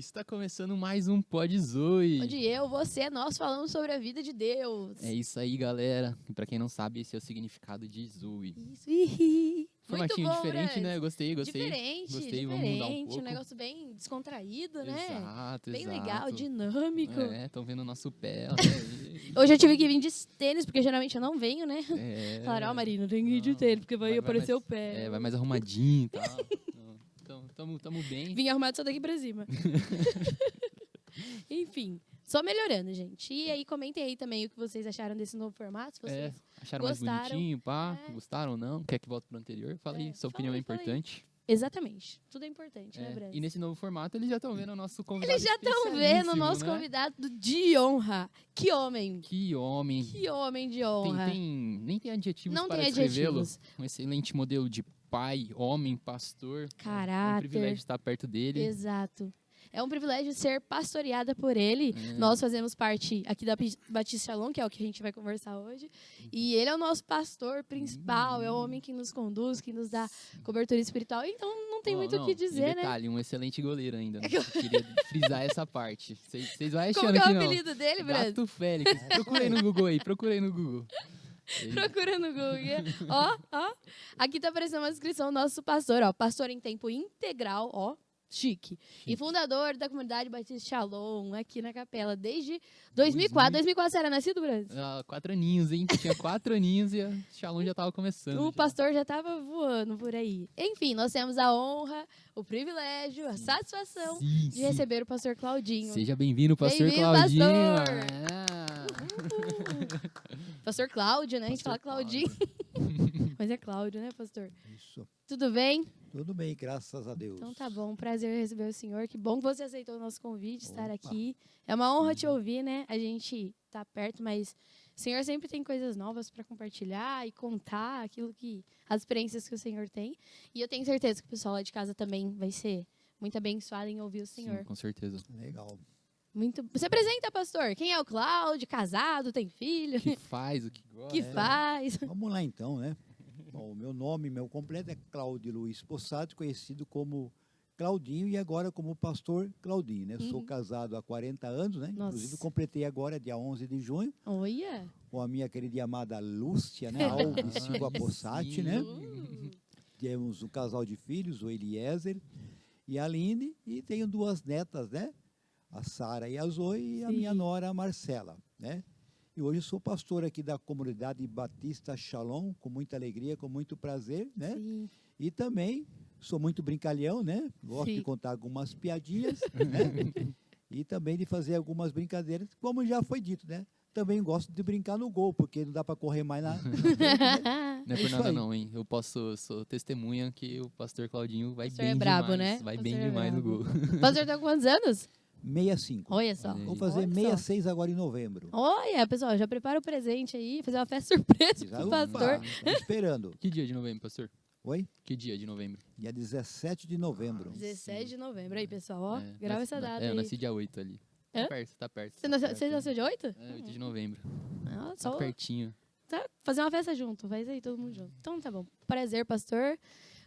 Está começando mais um Pod Zoe. Onde eu, você, nós falamos sobre a vida de Deus. É isso aí, galera. E pra quem não sabe, esse é o significado de Zoe. Isso, ih. Formatinho Muito bom, diferente, Brad. né? Gostei. Diferente, Gostei, vamos mudar um pouco. Um negócio bem descontraído, né? Exato, Bem exato. legal, dinâmico. É, estão vendo o nosso pé. Olha aí. Hoje eu tive que vir de tênis, porque geralmente eu não venho, né? É. Falaram, Marina, tem que ir de tênis, porque vai aparecer mais, o pé. É, vai mais arrumadinho e tal. Então, tamo bem. Vim arrumado só daqui pra cima. Enfim, só melhorando, gente. E aí, comentem aí também o que vocês acharam desse novo formato. Se vocês Acharam gostaram. mais bonitinho, pá? É. Gostaram ou não? Quer que volte pro anterior? Fala aí, sua opinião é importante. Exatamente. Tudo é importante, né, Brad? E nesse novo formato, eles já estão vendo o nosso convidado. Eles já estão vendo o nosso né? convidado de honra. Que homem. Que homem. Que homem de honra. Nem tem adjetivos Não para tem descrevê-lo. adjetivos. Um excelente modelo de pai, homem, pastor. Caráter. É um privilégio estar perto dele. Exato. É um privilégio ser pastoreada por ele. Nós fazemos parte aqui da Batista Shalom, que é o que a gente vai conversar hoje. E ele é o nosso pastor principal, é o homem que nos conduz, que nos dá cobertura espiritual. Então não tem muito o que dizer, né? Detalhe, um excelente goleiro ainda. Né? Eu queria frisar essa parte. Vocês vão achando Como que é o que não. apelido dele, Brad? Gato Félix. Procurei no Google aí, procurei no Google. Procura no Google. Ó. Aqui tá aparecendo uma descrição do nosso pastor, ó. Pastor em tempo integral, ó. Chique. E fundador da comunidade Batista Shalom, aqui na capela, desde 2004. 2004 você era nascido, Brad? 4 aninhos, hein? Tinha 4 aninhos e a Shalom já estava começando. O pastor já estava voando por aí. Enfim, nós temos a honra, o privilégio, a satisfação de receber o pastor Claudinho. Seja bem-vindo, pastor Claudinho. Pastor Cláudio, né? A gente fala Claudinho. Mas é Cláudio, né, pastor? Isso. Tudo bem? Tudo bem, graças a Deus. Então tá bom, prazer receber o senhor. Que bom que você aceitou o nosso convite, estar aqui. É uma honra te ouvir, né? A gente tá perto, mas o senhor sempre tem coisas novas para compartilhar e contar as experiências que o senhor tem. E eu tenho certeza que o pessoal lá de casa também vai ser muito abençoado em ouvir o senhor. Sim, com certeza. Legal. Muito. Você apresenta, pastor? Quem é o Cláudio? Casado? Tem filho? Que faz, o que gosta. Que faz? Vamos lá então, né? Bom, meu completo é Cláudio Luiz Possati, conhecido como Claudinho e agora como pastor Claudinho, né? Sou casado há 40 anos, né? Nossa. Inclusive completei agora, dia 11 de junho, Olha! com a minha querida e amada Lúcia, né? Alves Silva Possati, né? Temos um casal de filhos, o Eliezer e a Aline, e tenho 2 netas, né? A Sara e a Zoe e a minha nora, a Marcela, né? E hoje sou pastor aqui da comunidade Batista Shalom, com muita alegria, com muito prazer, né? Sim. E também sou muito brincalhão, né? Gosto de contar algumas piadinhas, né? E também de fazer algumas brincadeiras, como já foi dito, né? Também gosto de brincar no gol, porque não dá para correr mais na frente, né? Não é por nada não, hein? Sou testemunha que o pastor Claudinho vai pastor bem é brabo, demais. né? Vai Pastor bem é demais no brabo. gol. O pastor tá com quantos anos? 65. Olha só. Vou fazer Olha só. 66 agora em novembro. Olha, pessoal, já prepara o presente aí, fazer uma festa surpresa pro pastor. Estou esperando. Que dia de novembro, pastor? Oi? Que dia de novembro? Dia 17 de novembro. 17 de novembro aí, pessoal, ó. Grava essa data Eu aí. nasci dia 8 ali. Hã? Tá perto. Você nasceu dia 8? É, 8 de novembro. Ah, Tá só pertinho. fazer uma festa junto, faz aí todo mundo junto. Então tá bom. Prazer, pastor.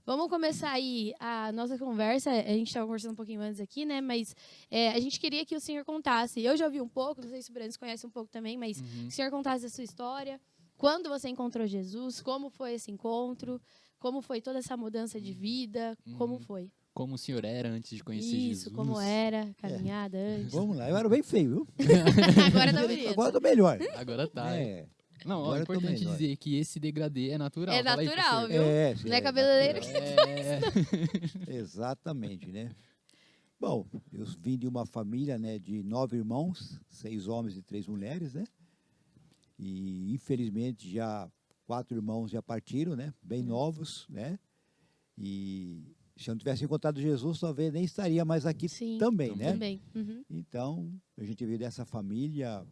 Vamos começar aí a nossa conversa. A gente estava conversando um pouquinho antes aqui, né? Mas a gente queria que o senhor contasse. Eu já ouvi um pouco, não sei se o Brandes conhece um pouco também, mas que o senhor contasse a sua história. Quando você encontrou Jesus? Como foi esse encontro? Como foi toda essa mudança de vida? Como foi? Como o senhor era antes de conhecer Jesus? Isso, como era, caminhada antes. Vamos lá, eu era bem feio, viu? Agora tá bonito. Agora eu tô melhor. Agora tá. É. Não, Agora é eu tô importante melhor. dizer que esse degradê é natural. É Fala aí, natural, pastor. viu? Não é cabeleireiro que Exatamente, né? Bom, eu vim de uma família, né, de 9 irmãos, 6 homens e 3 mulheres, né? E infelizmente já 4 irmãos já partiram, né? Bem novos, né? E se eu não tivesse encontrado Jesus, talvez nem estaria mais aqui também, né? Também. Uhum. Então, a gente veio dessa família,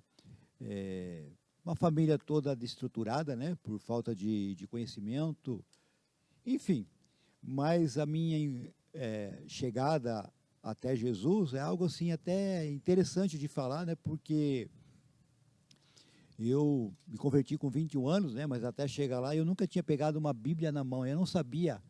uma família toda desestruturada, né? Por falta de conhecimento, enfim. Mas a minha chegada até Jesus é algo assim até interessante de falar, né? Porque eu me converti com 21 anos, né? Mas até chegar lá eu nunca tinha pegado uma Bíblia na mão, eu não sabia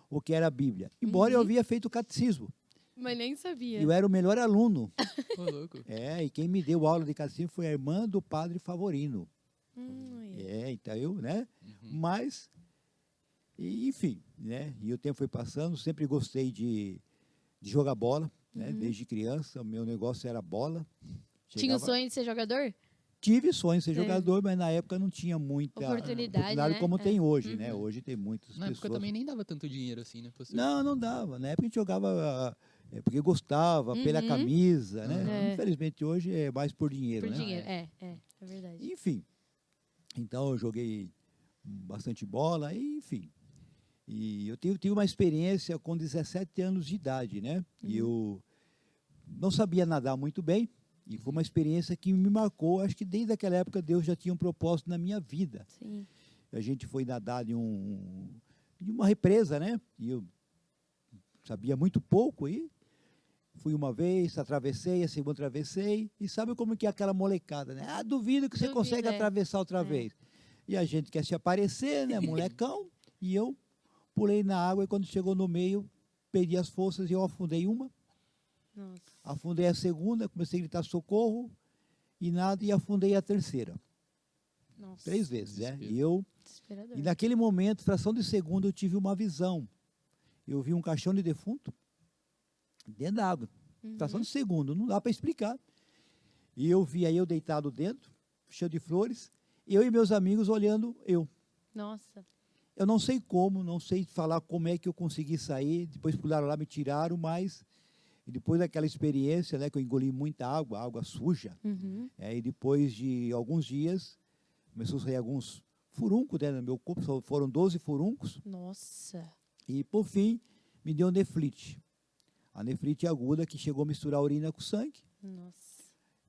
o que era a Bíblia. Embora eu havia feito o catecismo, Mas nem sabia. Eu era o melhor aluno. Ô, louco. E quem me deu aula de catecismo foi a irmã do padre Favorino. Aí. Então eu, né? Mas, enfim, né? E o tempo foi passando, sempre gostei de jogar bola, né? Desde criança, o meu negócio era bola. Tinha o sonho de ser jogador? Tive sonho de ser jogador, mas na época não tinha muita oportunidade, né? como tem hoje, né? Hoje tem muitas Na época pessoas. também nem dava tanto dinheiro assim, né? Pastor? Não dava. Na época a gente jogava porque gostava, pela camisa, né? Infelizmente hoje é mais por dinheiro, Por né? dinheiro, é verdade. Enfim, então eu joguei bastante bola, enfim. E eu tive uma experiência com 17 anos de idade, né? E eu não sabia nadar muito bem, e foi uma experiência que me marcou. Acho que desde aquela época Deus já tinha um propósito na minha vida. Sim. A gente foi nadar de uma represa, né? E eu sabia muito pouco, e fui uma vez, atravessei, a segunda atravessei, e sabe como que é aquela molecada, né? Duvido que você consegue atravessar outra vez. E a gente quer se aparecer, né? Molecão, e eu pulei na água, e quando chegou no meio, perdi as forças e eu afundei uma. Nossa. Afundei a segunda, comecei a gritar socorro, e nada, e afundei a terceira. Nossa. 3 vezes, né? Desesperador. E naquele momento, fração de segundo, eu tive uma visão. Eu vi um caixão de defunto dentro da água. Fração de segundo, não dá para explicar. E eu vi aí eu deitado dentro, cheio de flores, eu e meus amigos olhando eu. Nossa. Eu não sei como, não sei falar como é que eu consegui sair, depois pularam lá, me tiraram, mas e depois daquela experiência, né, que eu engoli muita água suja, e depois de alguns dias, começou a sair alguns furuncos dentro do meu corpo, foram 12 furuncos. Nossa. E, por fim, me deu nefrite. A nefrite aguda que chegou a misturar a urina com sangue. Nossa.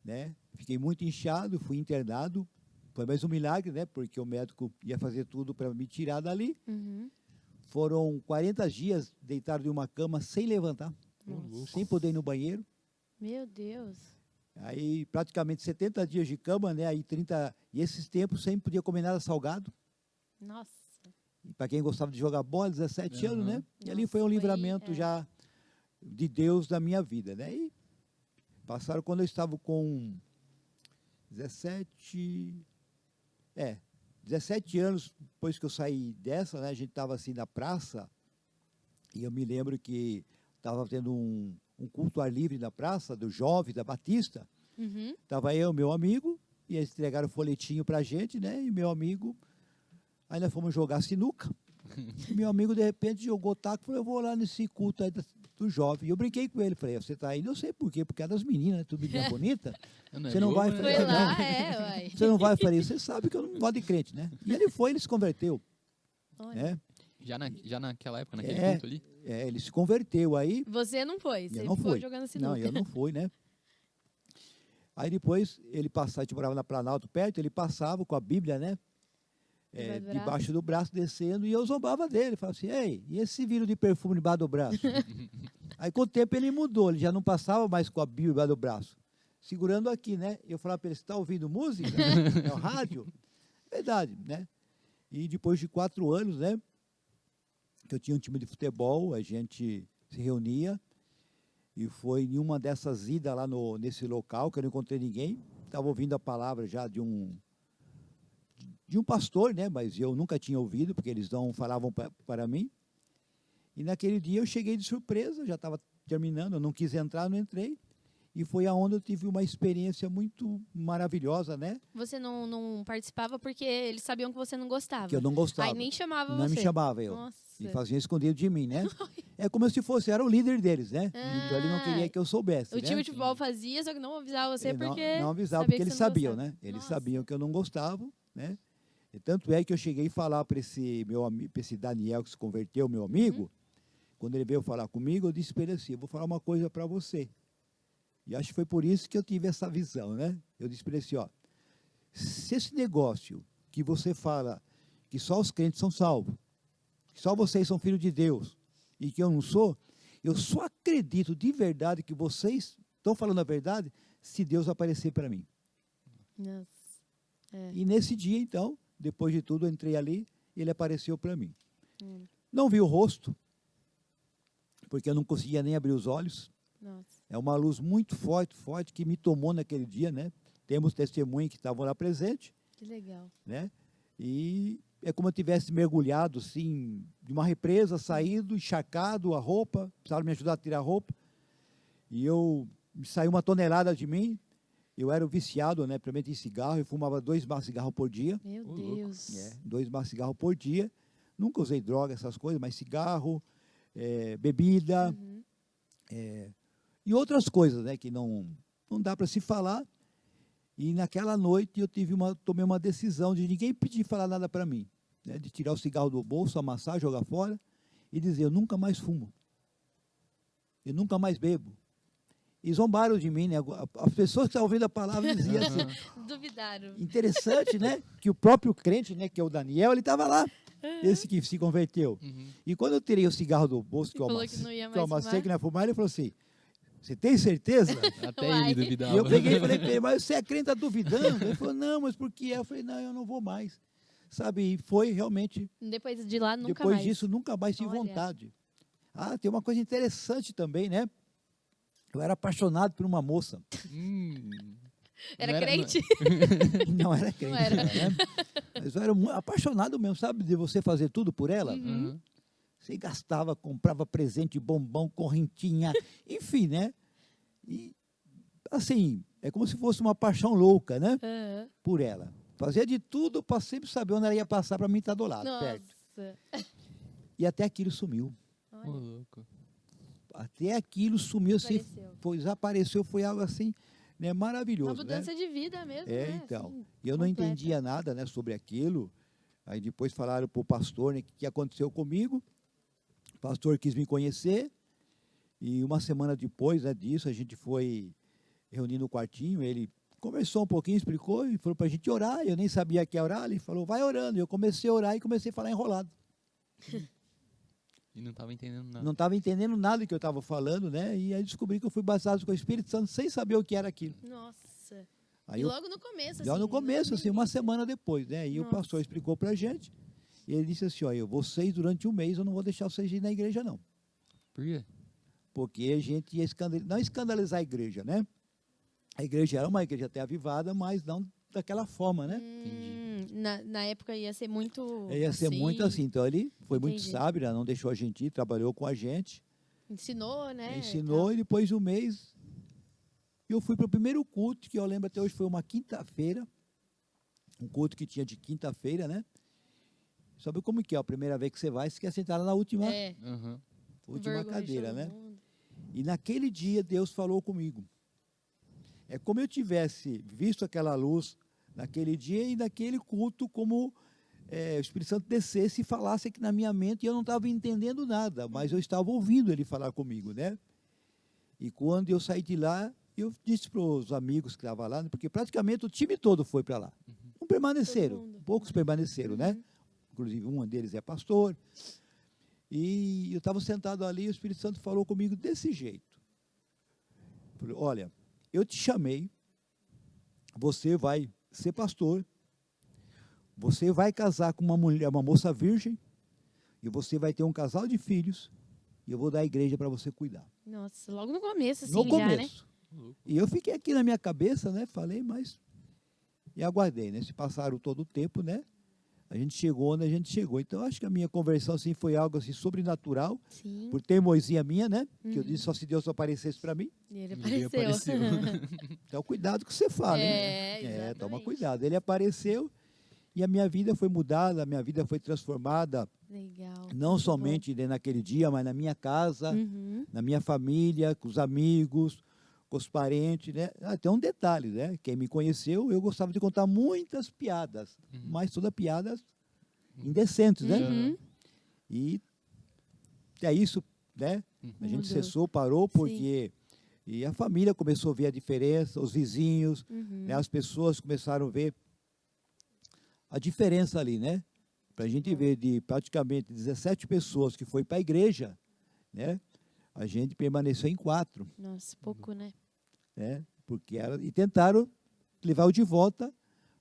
Né? Fiquei muito inchado, fui internado. Foi mais um milagre, né? Porque o médico ia fazer tudo para me tirar dali. Foram 40 dias deitado em uma cama sem levantar, sem poder ir no banheiro. Meu Deus. Aí praticamente 70 dias de cama, né? Aí 30, e esses tempos sempre podia comer nada salgado. Nossa. Para quem gostava de jogar bola, 17 anos, né? E ali Nossa, foi um livramento já de Deus na minha vida, né? E passaram quando eu estava com 17 anos, depois que eu saí dessa, né? A gente estava assim na praça, e eu me lembro que estava tendo um culto ar livre na praça, do Jovem, da Batista. Estava eu e meu amigo, e eles entregaram o folhetinho para a gente, né? E meu amigo, aí nós fomos jogar sinuca. E meu amigo, de repente, jogou taco e falou, eu vou lá nesse culto aí do Jovem. E eu brinquei com ele, falei, você está indo? Eu sei por quê, porque é das meninas, né? Tudo menina bonita. Você não vai? Foi lá, uai. Você não vai? Eu falei, você sabe que eu não gosto de crente, né? E ele foi, ele se converteu. Né? Já naquela época, naquele culto ali? Ele se converteu aí. Você não foi, você não ficou fui. jogando sinuca. Não, eu não fui, né? Aí depois ele passava, a gente morava na Planalto perto, ele passava com a Bíblia, né? Debaixo do braço descendo, e eu zombava dele, falava assim, ei, e esse vidro de perfume debaixo do braço? Aí com o tempo ele mudou, ele já não passava mais com a Bíblia debaixo do braço, segurando aqui, né? Eu falava para ele, você está ouvindo música? É o rádio? Verdade, né? E depois de 4 anos, né? Que eu tinha um time de futebol, a gente se reunia, e foi em uma dessas idas lá nesse local, que eu não encontrei ninguém, estava ouvindo a palavra já de um pastor, né? Mas eu nunca tinha ouvido, porque eles não falavam para mim. E naquele dia eu cheguei de surpresa, já estava terminando, eu não quis entrar, não entrei. E foi aonde eu tive uma experiência muito maravilhosa, né? Você não participava porque eles sabiam que você não gostava. Que eu não gostava. Aí nem chamava não você. Não me chamava eu. Nossa. E faziam escondido de mim, né? É como se fosse, era o líder deles, né? Então ele não queria que eu soubesse, O time né? de futebol fazia, só que não avisava você porque... Não avisava, porque eles sabiam, gostava. né? Eles Nossa. sabiam que eu não gostava, né? E tanto é que eu cheguei a falar para esse Daniel que se converteu, meu amigo, quando ele veio falar comigo, eu disse para ele assim, eu vou falar uma coisa para você. E acho que foi por isso que eu tive essa visão, né? Eu disse para ele assim, ó, se esse negócio que você fala que só os crentes são salvos, que só vocês são filhos de Deus e que eu não sou, eu só acredito de verdade que vocês estão falando a verdade se Deus aparecer para mim. Nossa. E nesse dia, então, depois de tudo, eu entrei ali e ele apareceu para mim. Não vi o rosto, porque eu não conseguia nem abrir os olhos. Nossa. É uma luz muito forte, forte, que me tomou naquele dia, né? Temos testemunhas que estavam lá presentes, Que legal. né? E é como eu tivesse mergulhado, assim, de uma represa, saído, encharcado, a roupa, precisaram me ajudar a tirar a roupa. E saiu uma tonelada de mim. Eu era viciado, né? Primeiro em cigarro, eu fumava 2 maços de cigarro por dia. Meu Ô, louco. Deus. 2 maços de cigarro por dia. Nunca usei droga, essas coisas, mas cigarro, bebida, Uhum. e outras coisas, né? Que não dá para se falar. E naquela noite eu tomei uma decisão de ninguém pedir falar nada para mim, né? De tirar o cigarro do bolso, amassar, jogar fora e dizer: eu nunca mais fumo, eu nunca mais bebo. E zombaram de mim, né? As pessoas que estavam ouvindo a palavra diziam assim, Duvidaram. interessante, né? Que o próprio crente, né? Que é o Daniel, ele estava lá, esse que se converteu. Uhum. E quando eu tirei o cigarro do bolso, que eu Falou que não ia que eu mais amassei, fumar? que não ia fumar, ele falou assim: você tem certeza? Até Uai. ele duvidava. E eu peguei e falei para ele: mas você é crente, está duvidando? Ele falou: não, mas por que? Eu falei: não, eu não vou mais. Sabe, e foi realmente, Depois de lá, nunca depois mais. disso, nunca mais tive Olha. vontade. Ah, tem uma coisa interessante também, né? Eu era apaixonado por uma moça. Era Não crente? Não era crente, Não era. né? Mas eu era apaixonado mesmo, sabe? De você fazer tudo por ela. Uhum. Você gastava, comprava presente, bombom, correntinha, enfim, né? E, assim, é como se fosse uma paixão louca, né? Aham. Por ela. Fazia de tudo para sempre saber onde ela ia passar para mim estar do lado, perto. Nossa. E até aquilo sumiu. Ô, Olha, louco. Até aquilo sumiu, assim, desapareceu. desapareceu, foi algo assim, né, Uma maravilhoso, né? mudança de vida mesmo, É, né? então. Assim, E eu não completa. entendia nada, né, sobre aquilo. Aí depois falaram para o pastor, né, o que aconteceu comigo. O pastor quis me conhecer. E uma semana depois, né, disso, a gente foi reunir no quartinho. Ele conversou um pouquinho, explicou e falou para a gente orar. Eu nem sabia que ia orar. Ele falou: vai orando. Eu comecei a orar e comecei a falar enrolado. E não estava entendendo nada. Não estava entendendo nada do que eu estava falando, né? E aí descobri que eu fui batizado com o Espírito Santo sem saber o que era aquilo. Nossa. Aí E eu, logo no começo, já assim. no começo, logo assim, no uma início. semana depois, né? E o Nossa. pastor explicou para a gente. E ele disse assim: olha, vocês durante um mês eu não vou deixar vocês ir na igreja, não. Por quê? Porque a gente ia não escandalizar a igreja, né? A igreja era uma igreja até avivada, mas não daquela forma, né? Na época ia ser muito. Ia ser muito assim. Então ele foi muito Entendi. sábio, né? Não deixou a gente ir, trabalhou com a gente. Ensinou, né? Ensinou e depois de um mês eu fui para o primeiro culto, que eu lembro até hoje foi uma quinta-feira, um culto que tinha de quinta-feira, né? Sabe como que é? A primeira vez que você vai, você quer sentar lá na última, É. Uhum. última Vergonha de cadeira, todo né? mundo. E naquele dia Deus falou comigo. É como eu tivesse visto aquela luz naquele dia e naquele culto, como o Espírito Santo descesse e falasse aqui na minha mente, e eu não estava entendendo nada, mas eu estava ouvindo ele falar comigo, né? E quando eu saí de lá, eu disse para os amigos que estavam lá, porque praticamente o time todo foi para lá. Não permaneceram, Todo mundo. poucos permaneceram, né? Inclusive um deles é pastor. E eu estava sentado ali e o Espírito Santo falou comigo desse jeito. Falei: olha, eu te chamei, você vai ser pastor, você vai casar com uma mulher, uma moça virgem, e você vai ter um casal de filhos, e eu vou dar a igreja para você cuidar. Nossa, logo no começo, assim, No já, né? começo. E eu fiquei aqui na minha cabeça, né? Falei, mas... E aguardei, né? Se passaram todo o tempo, né? A gente chegou onde a gente chegou. Então, acho que a minha conversão, assim, foi algo, assim, sobrenatural, Sim. por teimosia minha, né? Que eu Uhum. disse, só se Deus aparecesse para mim. E ele Ele apareceu. Então, cuidado com o que você fala, hein? Exatamente. Toma cuidado. Ele apareceu e a minha vida foi mudada, a minha vida foi transformada, Legal. não muito somente naquele dia, mas na minha casa, bom. Uhum. na minha família, com os amigos, com os parentes, né? Tem um detalhe, né? Quem me conheceu, eu gostava de contar muitas piadas, mas todas piadas indecentes, né? Uhum. E é isso, né? A gente Mudou. cessou, parou, porque... E a família começou a ver a diferença, os vizinhos, Uhum. né? As pessoas começaram a ver a diferença ali, né? Para a gente ver de praticamente 17 pessoas que foi para a igreja, né? A gente permaneceu em 4, Nossa, pouco, né? né? Porque e tentaram levar eu de volta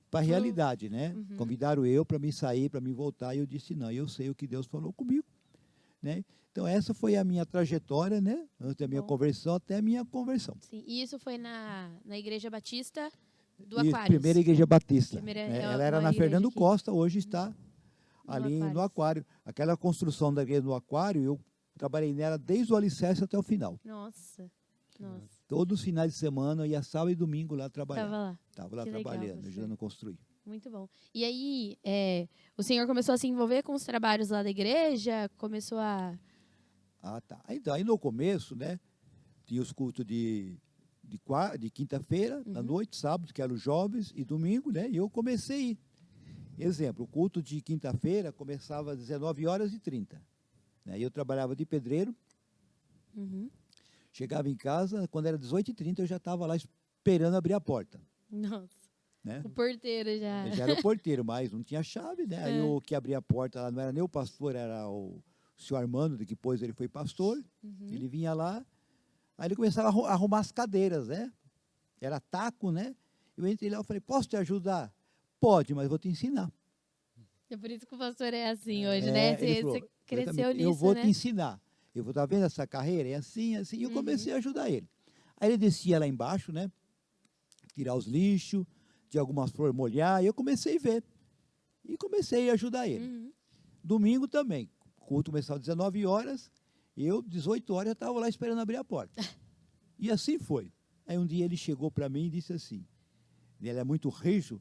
para a realidade, né? Uhum. Convidaram eu para me sair, para me voltar, e eu disse: não, eu sei o que Deus falou comigo. né? Então, essa foi a minha trajetória, né? Antes da minha Bom. conversão até a minha conversão. Sim. E isso foi na Igreja Batista do E Aquários. primeira igreja batista. Primeira- né? é Ela era uma na igreja Fernando aqui. Costa, hoje está ali no Aquários. Aquário. Aquela construção da igreja no Aquário, eu trabalhei nela desde o alicerce até o final. Nossa. Todos os finais de semana, eu ia sábado e domingo lá trabalhar. Tava lá. Estava lá Que legal, trabalhando, pastor. ajudando a construir. Muito bom. E aí, o senhor começou a se envolver com os trabalhos lá da igreja? Começou a... Ah, tá. Então, aí no começo, né, tinha os cultos de quinta-feira, à noite, sábado, que eram os jovens, e domingo, né, e eu comecei a ir. Exemplo, o culto de quinta-feira começava às 19h30. Né, e eu trabalhava de pedreiro, Uhum. chegava em casa, quando era 18h30, eu já estava lá esperando abrir a porta. Nossa. Né? O porteiro já. Eu já era o porteiro, mas não tinha chave, né? Aí o que abria a porta lá não era nem o pastor, era o senhor Armando, que depois ele foi pastor. Ele vinha lá, aí ele começava a arrumar as cadeiras, né? Era taco, né? Eu entrei lá e falei, posso te ajudar? Pode, mas vou te ensinar. É por isso que o pastor é assim hoje, né? Ele Você falou, cresceu exatamente, nisso, eu vou né? te ensinar. Eu vou estar vendo essa carreira, é assim, assim. E eu comecei a ajudar ele. Aí ele descia lá embaixo, né? Tirar os lixos, de algumas flores molhar, e eu comecei a ver. E comecei a ajudar ele. Domingo também. O culto começava às 19h, eu, 18h, já estava lá esperando abrir a porta. E assim foi. Aí um dia ele chegou para mim e disse assim, ele é muito rijo,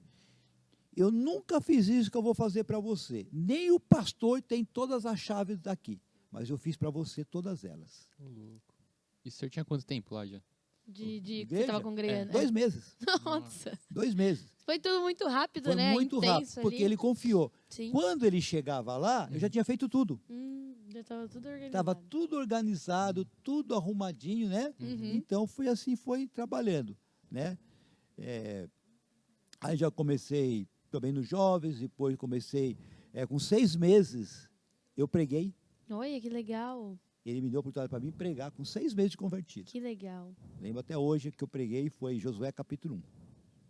eu nunca fiz isso que eu vou fazer para você. Nem o pastor tem todas as chaves daqui, mas eu fiz para você todas elas. Ô, louco. E o senhor tinha quanto tempo lá já? De que você Igreja? estava congregando. 2 meses. Nossa. 2 meses. Foi tudo muito rápido, Foi né? muito Intenso rápido, porque ali. ele confiou. Sim. Quando ele chegava lá, eu já tinha feito tudo. Já estava tudo organizado. Estava tudo organizado, tudo arrumadinho, né? Então, foi assim, foi trabalhando, né? Aí já comecei também nos jovens, depois comecei, com 6 meses, eu preguei. Olha, que legal. Ele me deu a oportunidade para mim pregar com 6 meses de convertido. Que legal. Lembro até hoje que eu preguei, foi Josué capítulo 1.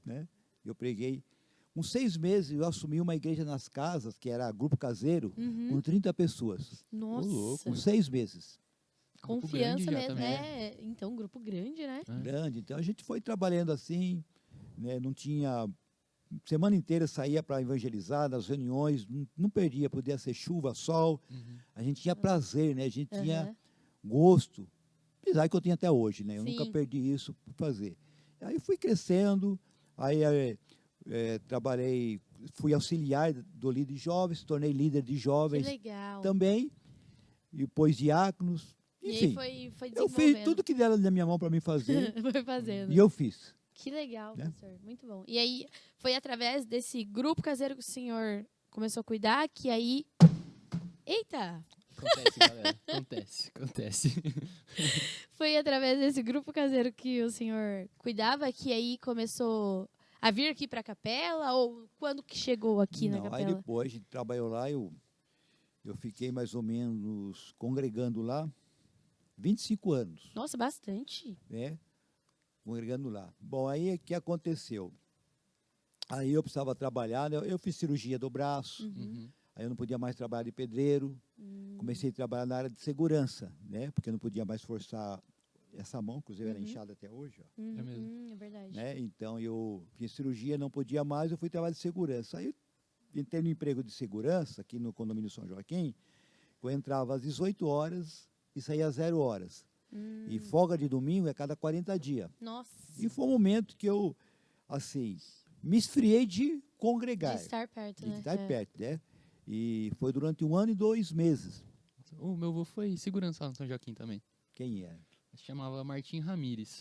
Né? Eu preguei. Com 6 meses, eu assumi uma igreja nas casas, que era grupo caseiro, com 30 pessoas. Nossa. Com 6 meses. Grupo Confiança grande já mesmo. também, Então, grupo grande, né? Grande. Então, a gente foi trabalhando assim, né? Não tinha... Semana inteira saía para evangelizar, nas reuniões, não perdia, podia ser chuva, sol. A gente tinha prazer, né? A gente tinha gosto. Apesar que eu tenho até hoje, né? Eu nunca Sim. perdi isso por fazer. Aí fui crescendo, aí trabalhei, fui auxiliar do líder de jovens, tornei líder de Que jovens legal. também, e depois diáconos, E enfim. aí foi Eu desenvolvendo. fiz tudo que deram na minha mão para mim fazer, Foi fazendo. e eu fiz. Que legal, Né? pastor. Muito bom. E aí, foi através desse grupo caseiro que o senhor começou a cuidar, que aí... Eita! Acontece, galera. Acontece. Foi através desse grupo caseiro que o senhor cuidava, que aí começou a vir aqui para a capela? Ou quando que chegou aqui na Não, aí capela? depois a gente trabalhou lá, eu fiquei mais ou menos congregando lá 25 anos, Nossa, bastante. né? Congregando lá. Bom, aí o que aconteceu? Aí eu precisava trabalhar, né? Eu fiz cirurgia do braço, aí eu não podia mais trabalhar de pedreiro, comecei a trabalhar na área de segurança, né? Porque eu não podia mais forçar essa mão, inclusive era inchada até hoje, ó. É mesmo. É verdade. Né? Então eu fiz cirurgia, não podia mais, eu fui trabalhar de segurança. Aí eu entrei no emprego de segurança aqui no condomínio São Joaquim, eu entrava às 18h e saía às 0h. E folga de domingo é cada 40 dias. Nossa. E foi um momento que eu, assim, me esfriei de congregar, De estar perto, de né? estar É. perto, né? E foi durante 1 ano e 2 meses. O meu avô foi segurança lá no São Joaquim também. Quem era? Se chamava Martim Ramires.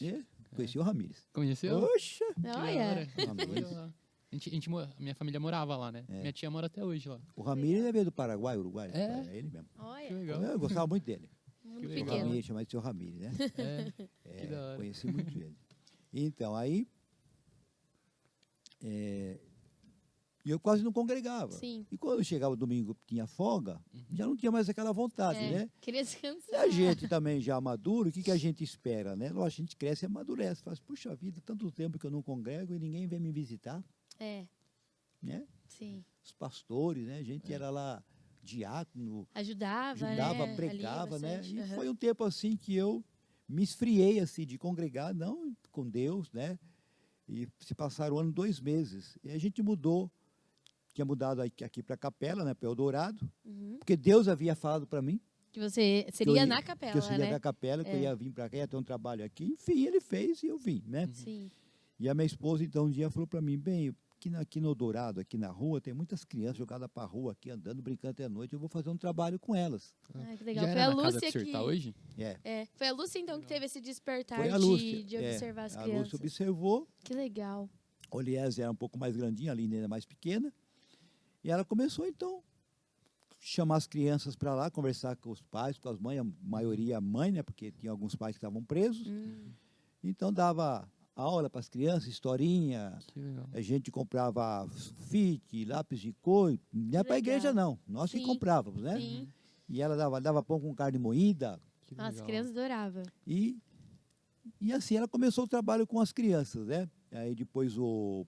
Conheci o Ramires. Conheceu? Oxa! Que da Olha. hora. Ramires. Foi lá. Minha família morava lá, né? Minha tia mora até hoje lá. O Ramires é veio do Paraguai, Uruguai. É? Ele mesmo. Que Olha, legal. Eu gostava muito dele. mundo legal. O pequeno. Ramires, chamava de seu Ramires, né? Que da hora. Conheci muito ele. Então, aí, eu quase não congregava. Sim. E quando chegava o domingo, tinha folga, já não tinha mais aquela vontade, né? Queria E descansar. a gente também já maduro, o que a gente espera, né? Lógico, a gente cresce e amadurece. Faz, puxa vida, tanto tempo que eu não congrego e ninguém vem me visitar, É, né? sim. Os pastores, né? A gente era lá diácono, Ajudava, ajudava, né? pregava, Ali, né? bastante. E Aham. foi um tempo assim que eu me esfriei assim de congregar, não com Deus, né? E se passaram 2 meses. E a gente mudou, tinha mudado aqui para a capela, né, para Eldorado, Uhum. porque Deus havia falado para mim Que você que eu seria ia, na que eu capela, seria da né? capela, que eu É. ia vir para cá, ia ter um trabalho aqui. Enfim, ele fez e eu vim, né? Sim. E a minha esposa, então, um dia falou para mim, bem, aqui no Eldorado, aqui na rua, tem muitas crianças jogadas para a rua aqui, andando, brincando até a noite, eu vou fazer um trabalho com elas. Ah, que Já legal. Foi era a na casa que Lúcia o senhor que. tá hoje? É, É, foi a Lúcia, então, que teve esse despertar foi a Lúcia. de observar as A crianças. Lúcia observou, Que legal. a Oliese era um pouco mais grandinha, a Aline era mais pequena, e ela começou, então, chamar as crianças para lá, conversar com os pais, com as mães, a maioria mãe, né, porque tinha alguns pais que estavam presos. Então dava aula para as crianças, historinha, Que legal. a gente comprava sulfite, lápis de cor, não é para a igreja legal. não, nós que Sim, comprávamos, né? Sim. E ela dava pão com carne moída, Que As legal. crianças adoravam. e assim ela começou o trabalho com as crianças, né? Aí depois o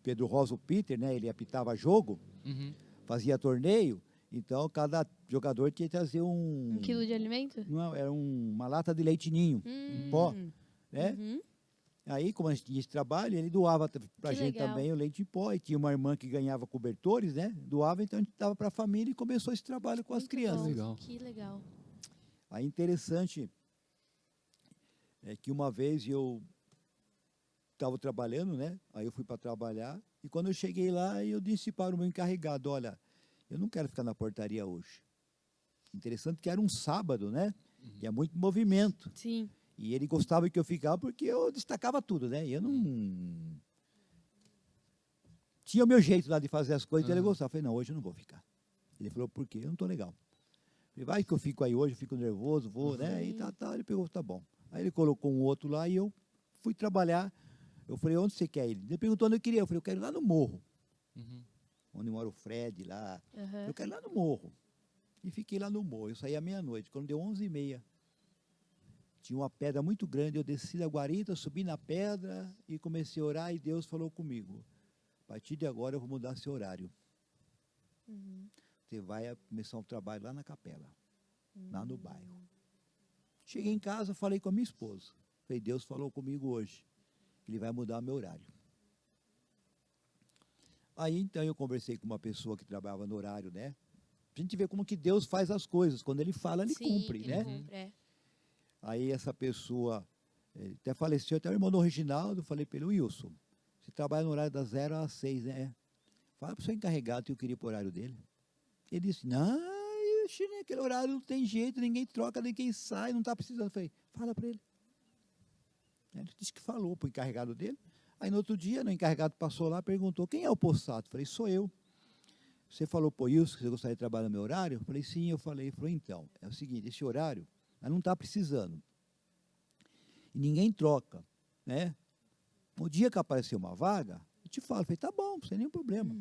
Pedro Rosa, o Peter, né, ele apitava jogo, Uhum. fazia torneio, então cada jogador tinha que trazer Um quilo de alimento? não, era uma lata de leite ninho, em pó, né? Uhum. Aí, como a gente tinha esse trabalho, ele doava para a Que gente legal. também o leite em pó, e tinha uma irmã que ganhava cobertores, né? Doava, então a gente dava para a família e começou esse trabalho com as Muito crianças. bom. Legal. Que legal. Aí interessante é que uma vez eu estava trabalhando, né? Aí eu fui para trabalhar, e quando eu cheguei lá, eu disse para o meu encarregado, olha, eu não quero ficar na portaria hoje. Interessante que era um sábado, né? E é muito movimento. Sim. E ele gostava que eu ficava porque eu destacava tudo, né? E eu não... Tinha o meu jeito lá de fazer as coisas, então ele gostava. Eu falei, não, hoje eu não vou ficar. Ele falou, por quê? Eu não estou legal. Eu falei, vai que eu fico aí hoje, eu fico nervoso, vou, né? E tá. Ele pegou, tá bom. Aí ele colocou um outro lá e eu fui trabalhar. Eu falei, onde você quer ir? Ele perguntou onde eu queria. Eu falei, eu quero ir lá no morro. Uhum. Onde mora o Fred lá. Aham. Eu quero ir lá no morro. E fiquei lá no morro. Eu saí à meia-noite. Quando deu 11h30, tinha uma pedra muito grande. Eu desci da guarita, subi na pedra e comecei a orar. E Deus falou comigo: a partir de agora eu vou mudar seu horário. Você vai começar um trabalho lá na capela, lá no bairro. Cheguei em casa, falei com a minha esposa. Falei, Deus falou comigo hoje. Ele vai mudar meu horário. Aí então eu conversei com uma pessoa que trabalhava no horário, né? A gente vê como que Deus faz as coisas. Quando Ele fala, Ele Sim, cumpre, ele né? cumpre, é. Aí essa pessoa até faleceu, até o irmão do Reginaldo, falei para ele, Wilson, você trabalha no horário das 0 às 6, né? Fala para o seu encarregado que eu queria ir para o horário dele. Ele disse, não, ixi, naquele horário não tem jeito, ninguém troca, ninguém sai, não está precisando. Eu falei, fala para ele. Ele disse que falou para o encarregado dele. Aí no outro dia, o encarregado passou lá e perguntou, quem é o Possato? Eu falei, sou eu. Você falou para o Wilson que você gostaria de trabalhar no meu horário? Eu falei, sim, eu falei. Ele falou, então, é o seguinte, esse horário, ela não está precisando. E ninguém troca, né? No dia que aparecer uma vaga, eu te falo. Eu falei, tá bom, sem nenhum problema.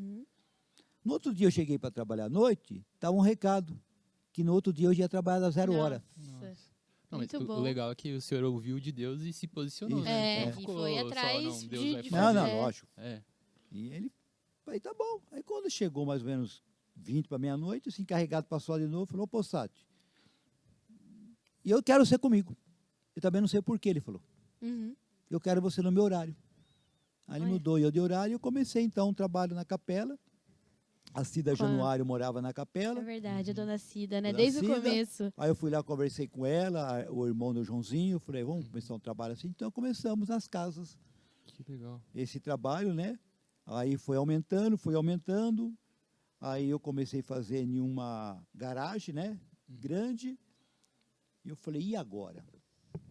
No outro dia eu cheguei para trabalhar à noite, estava um recado, que no outro dia eu ia trabalhar às 0h. Nossa. Não, mas Muito o bom. legal é que o senhor ouviu de Deus e se posicionou, Isso. né? É, Não e ficou foi só, atrás não, Deus de- vai de fazer. Não, não, É. lógico. É. E ele, falei, tá bom. Aí quando chegou mais ou menos 20 para meia-noite, esse encarregado passou lá de novo, falou, Possati, e eu quero você comigo. Eu também não sei porquê, ele falou. Uhum. Eu quero você no meu horário. Aí ele Olha. mudou eu de horário e eu comecei então um trabalho na capela. A Cida Com a- Januário morava na É capela. verdade, a dona Cida, né? Dona Desde Cida. o começo. Aí eu fui lá, conversei com ela, o irmão do Joãozinho, eu falei, vamos começar um trabalho assim. Então começamos nas casas Que legal. esse trabalho, né? Aí foi aumentando. Aí eu comecei a fazer em uma garagem, né? Grande. E eu falei, e agora?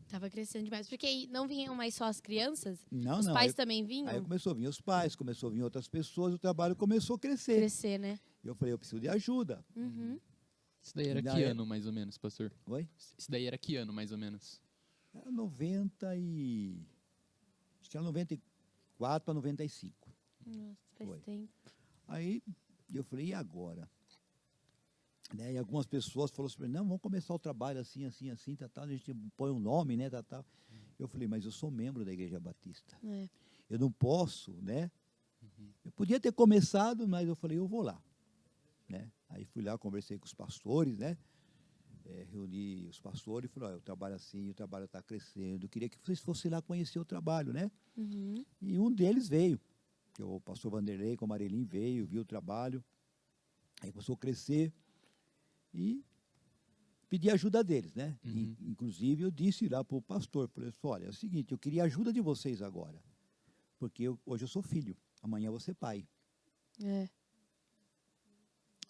Tava crescendo demais. Porque aí não vinham mais só as crianças? Não, Os não. pais Aí, também vinham? aí começou a vir os pais, começou a vir outras pessoas, o trabalho começou a crescer. Crescer, né? E eu falei, eu preciso de ajuda. Uhum. Isso daí era Ainda que é- ano, mais ou menos, pastor? Oi? Isso daí era que ano, mais ou menos? Era 90 e... Acho que era 94 para 95. Nossa, faz Foi. tempo. Aí eu falei, e agora? Né? E algumas pessoas falaram assim, não, vamos começar o trabalho assim, assim, assim, tá, tá, a gente põe um nome, né, tá, tá. Eu falei, mas eu sou membro da Igreja Batista. É. Eu não posso, né? Eu podia ter começado, mas eu falei, eu vou lá. Né? Aí fui lá, conversei com os pastores, né? Reuni os pastores e falei, eu trabalho assim, o trabalho está crescendo, eu queria que vocês fossem lá conhecer o trabalho, né? Uhum. E um deles veio, que é o pastor Vanderlei, com o Amarelinho, veio, viu o trabalho, aí começou a crescer e pedi ajuda deles, né? Uhum. Inclusive, eu disse lá para o pastor, falei assim, olha, é o seguinte, eu queria a ajuda de vocês agora, porque hoje eu sou filho, amanhã eu vou ser pai. É.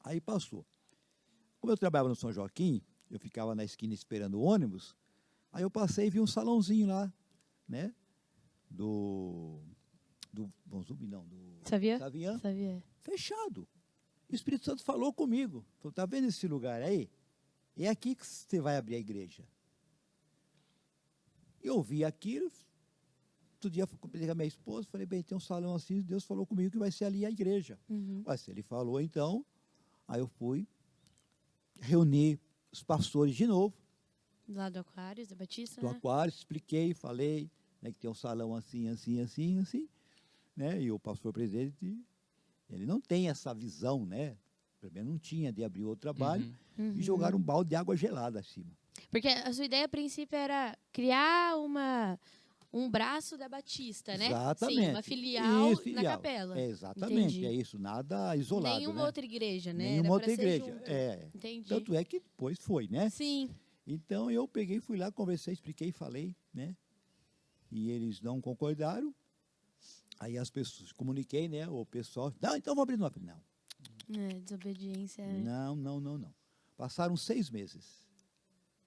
Aí passou. Como eu trabalhava no São Joaquim, eu ficava na esquina esperando o ônibus, aí eu passei e vi um salãozinho lá, né? Do Bonzumbi, não, do Sabia? Savian, Sabia. fechado. E o Espírito Santo falou comigo, falou, tá vendo esse lugar aí? É aqui que você vai abrir a igreja. Eu vi aquilo, outro dia comentei com a minha esposa, falei, bem, tem um salão assim, Deus falou comigo que vai ser ali a igreja. Uhum. Mas se ele falou, então, aí eu fui, reuni os pastores de novo, Lá do Aquários, da Batista, do né? Aquário, expliquei, falei, né, que tem um salão assim, assim, assim, assim, né, e o pastor presidente, ele não tem essa visão, né, pelo menos não tinha, de abrir outro trabalho, Uhum. e jogar um balde de água gelada acima. Porque a sua ideia a princípio era criar um braço da Batista, né? Exatamente. Sim, uma filial Isso, na capela. É, exatamente, Entendi. é isso, nada isolado, Nenhuma né? outra igreja, né? Nenhuma Era outra pra ser igreja, junto. é. Entendi. Tanto é que depois foi, né? Sim. Então eu peguei, fui lá, conversei, expliquei, falei, né? E eles não concordaram. Aí as pessoas, comuniquei, né? O pessoal, não, então vou abrir no Não, Desobediência. não. Passaram 6 meses.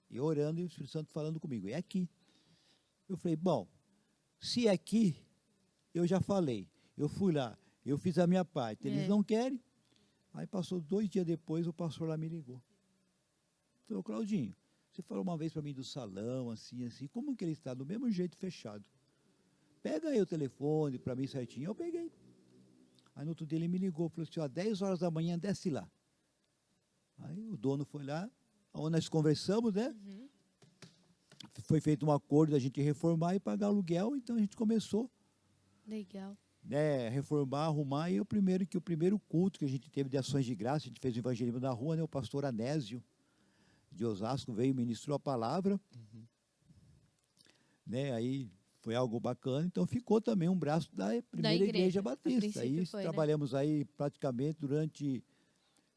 E orando e o Espírito Santo falando comigo, é aqui. Eu falei, bom, se é aqui, eu já falei. Eu fui lá, eu fiz a minha parte. Eles não querem. Aí passou 2 dias depois, o pastor lá me ligou. Falou, Claudinho, você falou uma vez para mim do salão, assim, assim, como que ele está? Do mesmo jeito, fechado. Pega aí o telefone para mim certinho. Eu peguei. Aí no outro dia ele me ligou, falou assim, ó, 10 horas da manhã, desce lá. Aí o dono foi lá, onde nós conversamos, né? Uhum. Foi feito um acordo da gente reformar e pagar aluguel, então a gente começou, Legal. né, reformar, arrumar, e o primeiro culto que a gente teve de ações de graça, a gente fez o evangelismo na rua, né, o pastor Anésio de Osasco veio e ministrou a palavra, né, aí foi algo bacana, então ficou também um braço da primeira igreja A batista. princípio Aí foi, né? trabalhamos aí praticamente durante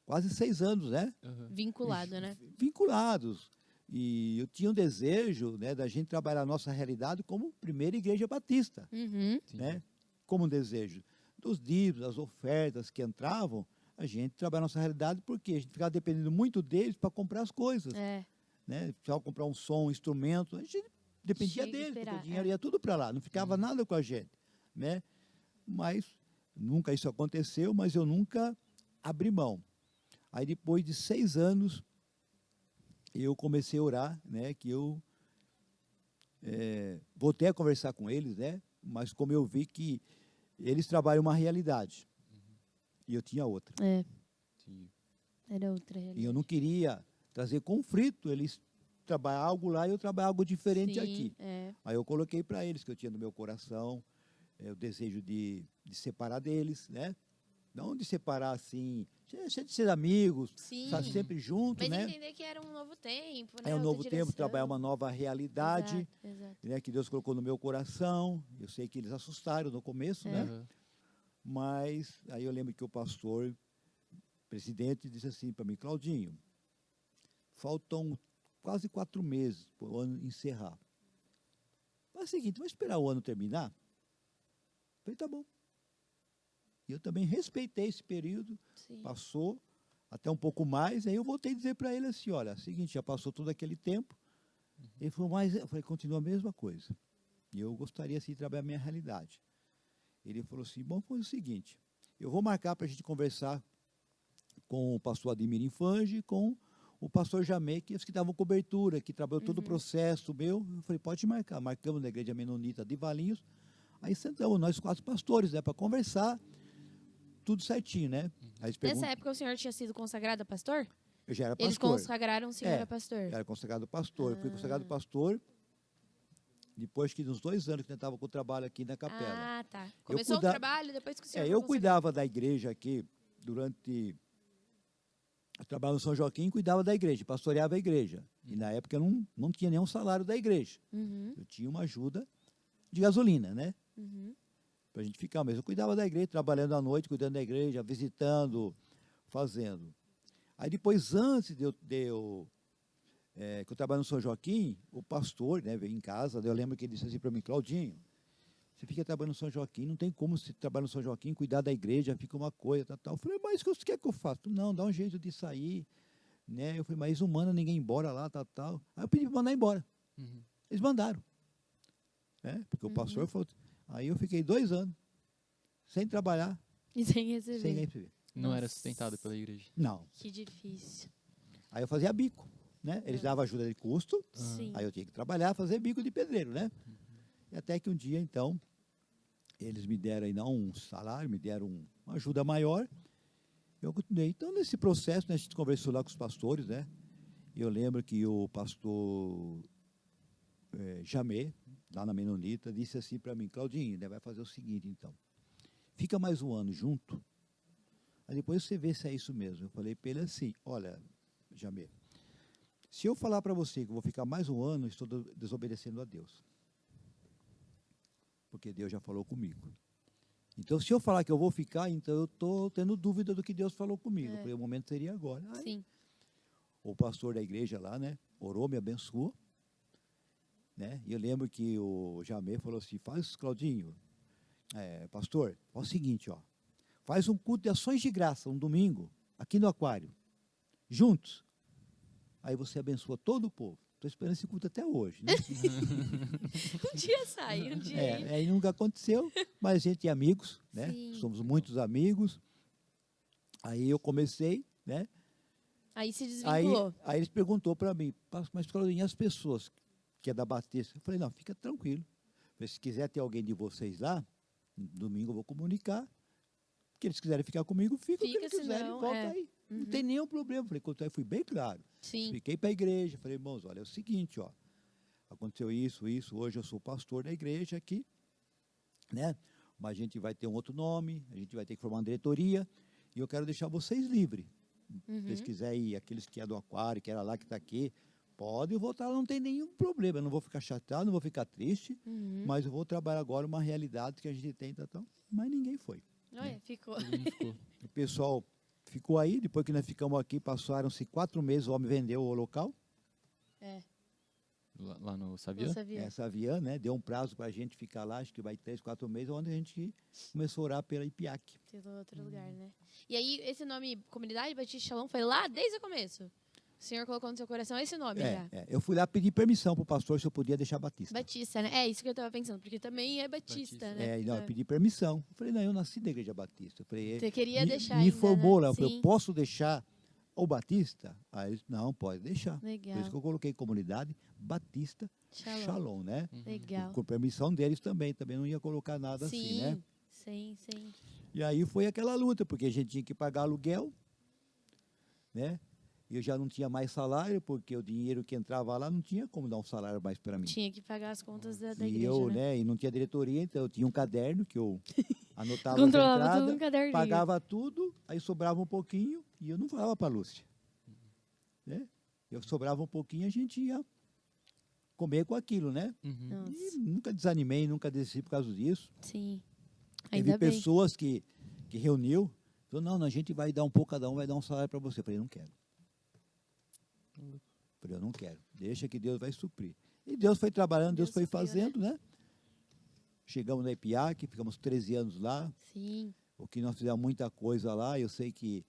quase 6 anos, né? Vinculado, né? Vinculados. E eu tinha um desejo, né, da gente trabalhar a nossa realidade como primeira igreja batista, Uhum. né? Como um desejo. Dos dízimos, das ofertas que entravam, a gente trabalhar a nossa realidade porque a gente ficava dependendo muito deles para comprar as coisas, É. né? Precisava comprar um som, um instrumento, a gente dependia Tinha que deles, esperar, porque o dinheiro ia tudo para lá, não ficava nada com a gente, né? Mas nunca isso aconteceu, mas eu nunca abri mão. Aí depois de 6 anos, eu comecei a orar, né, que eu voltei a conversar com eles, né, mas como eu vi que eles trabalham uma realidade, e eu tinha outra. É. Sim. Era outra E eu realidade. não queria trazer conflito, eles trabalham algo lá e eu trabalho algo diferente Sim, aqui. É. Aí eu coloquei para eles que eu tinha no meu coração o desejo de separar deles, né, não de separar assim, de ser amigos, Sim. estar sempre junto, Mas né? entender que era um novo tempo, né? É um Outra novo tempo, direção. trabalhar uma nova realidade, Exato. né, que Deus colocou no meu coração. Eu sei que eles assustaram no começo, né? Aham. Mas aí eu lembro que o pastor, presidente, disse assim para mim, Claudinho, faltam quase 4 meses para o ano encerrar. Mas é o seguinte, vamos esperar o ano terminar? Eu falei, tá bom. E eu também respeitei esse período, Sim. passou até um pouco mais, aí eu voltei a dizer para ele assim, olha, é o seguinte, já passou todo aquele tempo. Ele falou, mas eu falei, continua a mesma coisa. E eu gostaria assim, de trabalhar a minha realidade. Ele falou assim, bom, foi o seguinte, eu vou marcar para a gente conversar com o pastor Ademir Infange e com o pastor Jamei, que estavam cobertura, que trabalhou todo o processo meu. Eu falei, pode marcar. Marcamos na igreja menonita de Valinhos. Aí sentamos nós 4 pastores, né, para conversar, tudo certinho, né? Aí eles Nessa época o senhor tinha sido consagrado a pastor? eu já era Eles pastor. consagraram o senhor a pastor. Eu era consagrado pastor. Eu fui consagrado pastor depois que uns 2 anos que eu estava com o trabalho aqui na capela. Ah, tá. Começou o trabalho depois que o senhor foi eu consagrado. cuidava da igreja aqui durante Eu trabalhava no São Joaquim e cuidava da igreja, pastoreava a igreja. E na época eu não tinha nenhum salário da igreja. Uhum. Eu tinha uma ajuda de gasolina, né? Uhum. Para a gente ficar mesmo. Eu cuidava da igreja, trabalhando à noite, cuidando da igreja, visitando, fazendo. Aí depois, antes que eu trabalho no São Joaquim, o pastor, né, veio em casa, eu lembro que ele disse assim para mim: Claudinho, você fica trabalhando no São Joaquim, não tem como você trabalhar no São Joaquim, cuidar da igreja, fica uma coisa, tal, tal. Eu falei: mas o que você quer que eu faça? Não, dá um jeito de sair, né? Eu falei: mas humana, ninguém embora lá, tal, tal. Aí eu pedi para mandar embora. Uhum. Eles mandaram, né? Porque o pastor falou. Aí eu fiquei 2 anos sem trabalhar, E sem receber. sem receber. Não era Nossa. sustentado pela igreja. Não. Que difícil. Aí eu fazia bico, né? Eles davam ajuda de custo, Sim. aí eu tinha que trabalhar, fazer bico de pedreiro, né? E até que um dia, então, eles me deram aí não um salário, me deram uma ajuda maior. Eu continuei. Então, nesse processo, né, a gente conversou lá com os pastores, né? E eu lembro que o pastor Jamê, lá na Menonita, disse assim para mim: Claudinho, né, vai fazer o seguinte, então. Fica mais um ano junto, aí depois você vê se é isso mesmo. Eu falei para ele assim: olha, Jamê, se eu falar para você que eu vou ficar mais um ano, estou desobedecendo a Deus. Porque Deus já falou comigo. Então, se eu falar que eu vou ficar, então eu estou tendo dúvida do que Deus falou comigo. Eu falei: o momento seria agora. Aí, Sim. o pastor da igreja lá, né, orou, me abençoou, né? E eu lembro que o Jamê falou assim: faz, Claudinho, pastor, é o seguinte, ó, faz um culto de ações de graça, um domingo, aqui no aquário, juntos. Aí você abençoa todo o povo. Estou esperando esse culto até hoje, né? Um dia sai, um dia aí. Aí nunca aconteceu, mas a gente é amigos, né? Sim. Somos muitos amigos. Aí eu comecei, né? Aí se Aí, desvinculou. aí eles perguntou para mim: mas Claudinho, as pessoas que é da Batista? Eu falei: não, fica tranquilo. Falei: se quiser ter alguém de vocês lá, no domingo eu vou comunicar. Se eles quiserem ficar comigo, fica. Se Fica, eles quiserem, senão, volta aí. Não Uhum. tem nenhum problema. Falei: quanto aí, fui bem claro. Sim. Expliquei para a igreja. Falei: irmãos, olha, é o seguinte, ó. Aconteceu isso. Hoje eu sou pastor da igreja aqui, né? Mas a gente vai ter um outro nome, a gente vai ter que formar uma diretoria, e eu quero deixar vocês livres. Uhum. Se vocês quiserem ir, aqueles que é do aquário, que era lá, que está aqui, pode voltar, não tem nenhum problema. Eu não vou ficar chateado, não vou ficar triste, Uhum. mas eu vou trabalhar agora uma realidade que a gente tem, então. Mas ninguém foi. Olha, ficou. Todo mundo ficou. O pessoal ficou aí, depois que nós ficamos aqui, passaram-se 4 meses, o homem vendeu o local, É, Lá no Saviã? não sabia. essa avião, né? Deu um prazo para a gente ficar lá, acho que vai 3, 4 meses, onde a gente começou a orar pela IPIAC. Tem outro lugar, né? E aí, esse nome, Comunidade Batista Shalom, foi lá desde o começo? O senhor colocou no seu coração esse nome já? Eu fui lá pedir permissão para o pastor se eu podia deixar Batista. Batista, né? É isso que eu tava pensando, porque também é Batista, Batista. né? Não, eu pedi permissão. Eu falei: não, eu nasci da igreja Batista. Eu falei: Você queria deixar me ainda, informou né? lá. Eu falei: Sim. eu posso deixar o Batista? Aí eles: não, pode deixar. Legal. Por isso que eu coloquei Comunidade Batista Shalom. Shalom, né? Legal. Com permissão deles também não ia colocar nada assim, né? Sim. E aí foi aquela luta, porque a gente tinha que pagar aluguel, né? E eu já não tinha mais salário, porque o dinheiro que entrava lá não tinha como dar um salário mais para mim. Tinha que pagar as contas da E igreja, eu, né? e não tinha diretoria, então eu tinha um caderno que eu anotava as Controlava tudo entradas, no caderninho. pagava tudo, aí sobrava um pouquinho e eu não falava para a Lúcia. Né? Eu sobrava um pouquinho, a gente ia comer com aquilo, né? Uhum. Nossa. E nunca desanimei, nunca desci por causa disso. Sim. Teve Ainda bem. pessoas que reuniu, falou: não, a gente vai dar um pouco, cada um vai dar um salário para você. Eu falei: não quero. Falei: eu não quero. Deixa que Deus vai suprir. E Deus foi trabalhando, Deus foi supriu, fazendo, né? Chegamos na IPIAC, ficamos 13 anos lá. Sim. O que nós fizemos muita coisa lá, eu sei que...